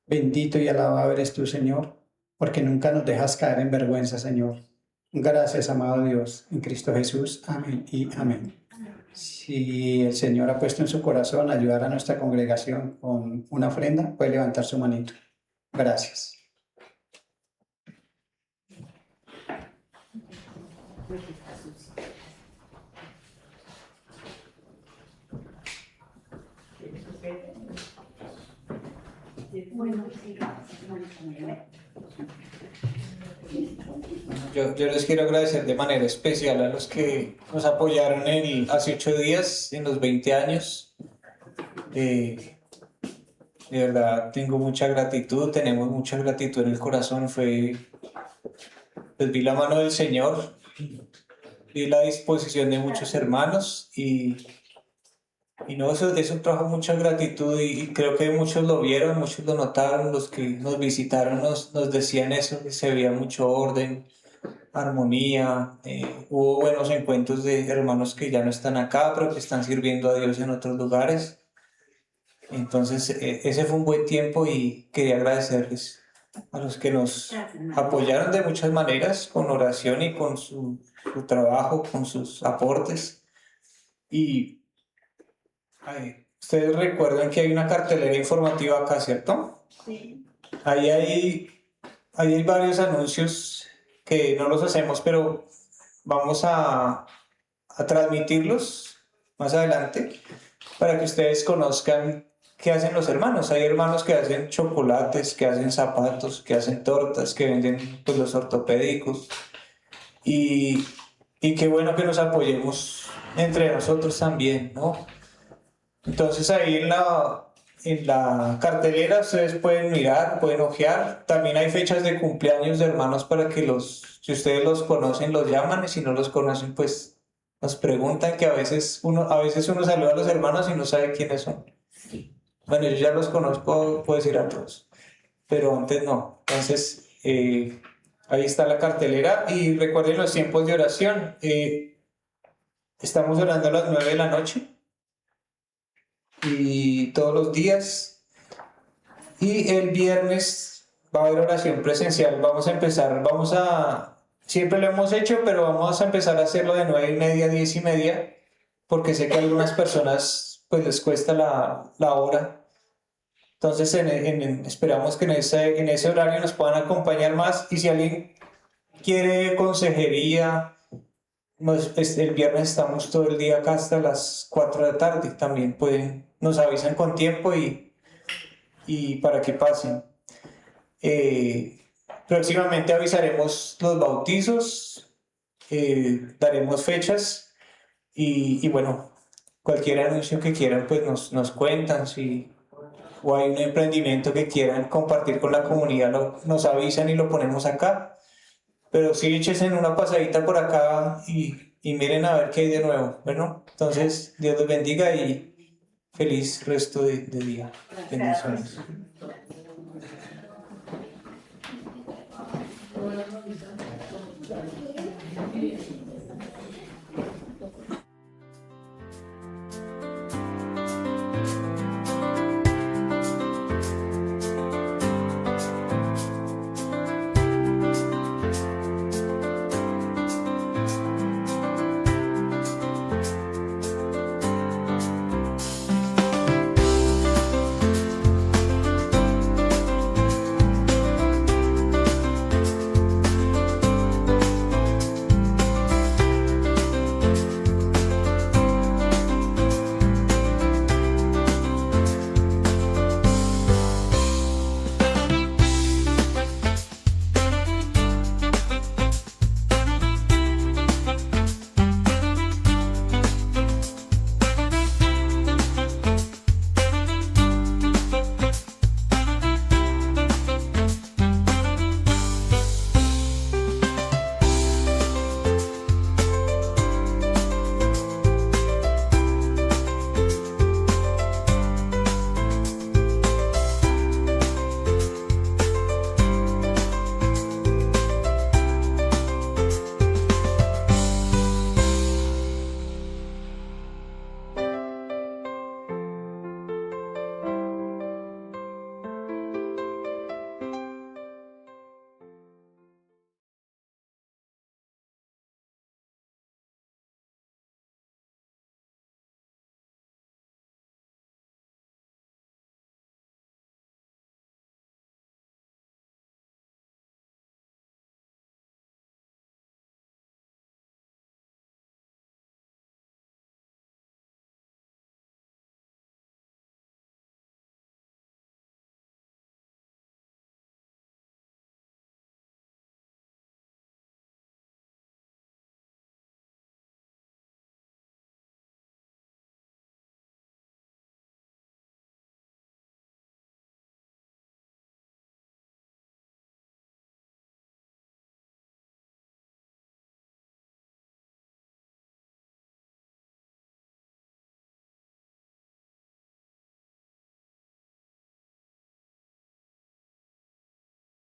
Bendito y alabado eres tú, Señor, porque nunca nos dejas caer en vergüenza, Señor. Gracias, amado Dios, en Cristo Jesús. Amén y amén. Si el Señor ha puesto en su corazón ayudar a nuestra congregación con una ofrenda, puede levantar su manito. Gracias. Yo les quiero agradecer de manera especial a los que nos apoyaron hace 8 días, en los 20 años. De verdad, tengo mucha gratitud, tenemos mucha gratitud en el corazón. Pues vi la mano del Señor, vi la disposición de muchos hermanos y no, eso trajo mucha gratitud y creo que muchos lo vieron, muchos lo notaron, los que nos visitaron nos decían eso, que se veía mucho orden, armonía. Hubo buenos encuentros de hermanos que ya no están acá, pero que están sirviendo a Dios en otros lugares. Entonces, ese fue un buen tiempo y quería agradecerles a los que nos apoyaron de muchas maneras, con oración y con su trabajo, con sus aportes. Y ustedes recuerdan que hay una cartelera informativa acá, ¿cierto? Sí. Ahí hay varios anuncios que no los hacemos, pero vamos a transmitirlos más adelante para que ustedes conozcan qué hacen los hermanos. Hay hermanos que hacen chocolates, que hacen zapatos, que hacen tortas, que venden pues, los ortopédicos. Y qué bueno que nos apoyemos entre nosotros también, ¿no? Entonces ahí en la cartelera ustedes pueden mirar, pueden ojear. También hay fechas de cumpleaños de hermanos para que si ustedes los conocen, los llaman, y si no los conocen, pues nos preguntan, que a veces uno saluda a los hermanos y no sabe quiénes son. Bueno, yo ya los conozco, puedo decir a todos, pero antes no. Entonces, ahí está la cartelera y recuerden los tiempos de oración. Estamos orando a las 9 de la noche. Y todos los días, y el viernes va a haber oración presencial. Siempre lo hemos hecho, pero vamos a empezar a hacerlo de 9:30 a 10:30, porque sé que a algunas personas pues les cuesta la hora. Entonces esperamos que en ese horario nos puedan acompañar más, y si alguien quiere consejería, el viernes estamos todo el día acá hasta las 4 de la tarde. También nos avisan con tiempo y para que pasen. Próximamente avisaremos los bautizos, daremos fechas y bueno, cualquier anuncio que quieran pues nos cuentan. O hay un emprendimiento que quieran compartir con la comunidad, nos avisan y lo ponemos acá. Pero sí, échense una pasadita por acá y miren a ver qué hay de nuevo. Bueno, entonces Dios los bendiga y feliz resto de día. Bendiciones. Gracias.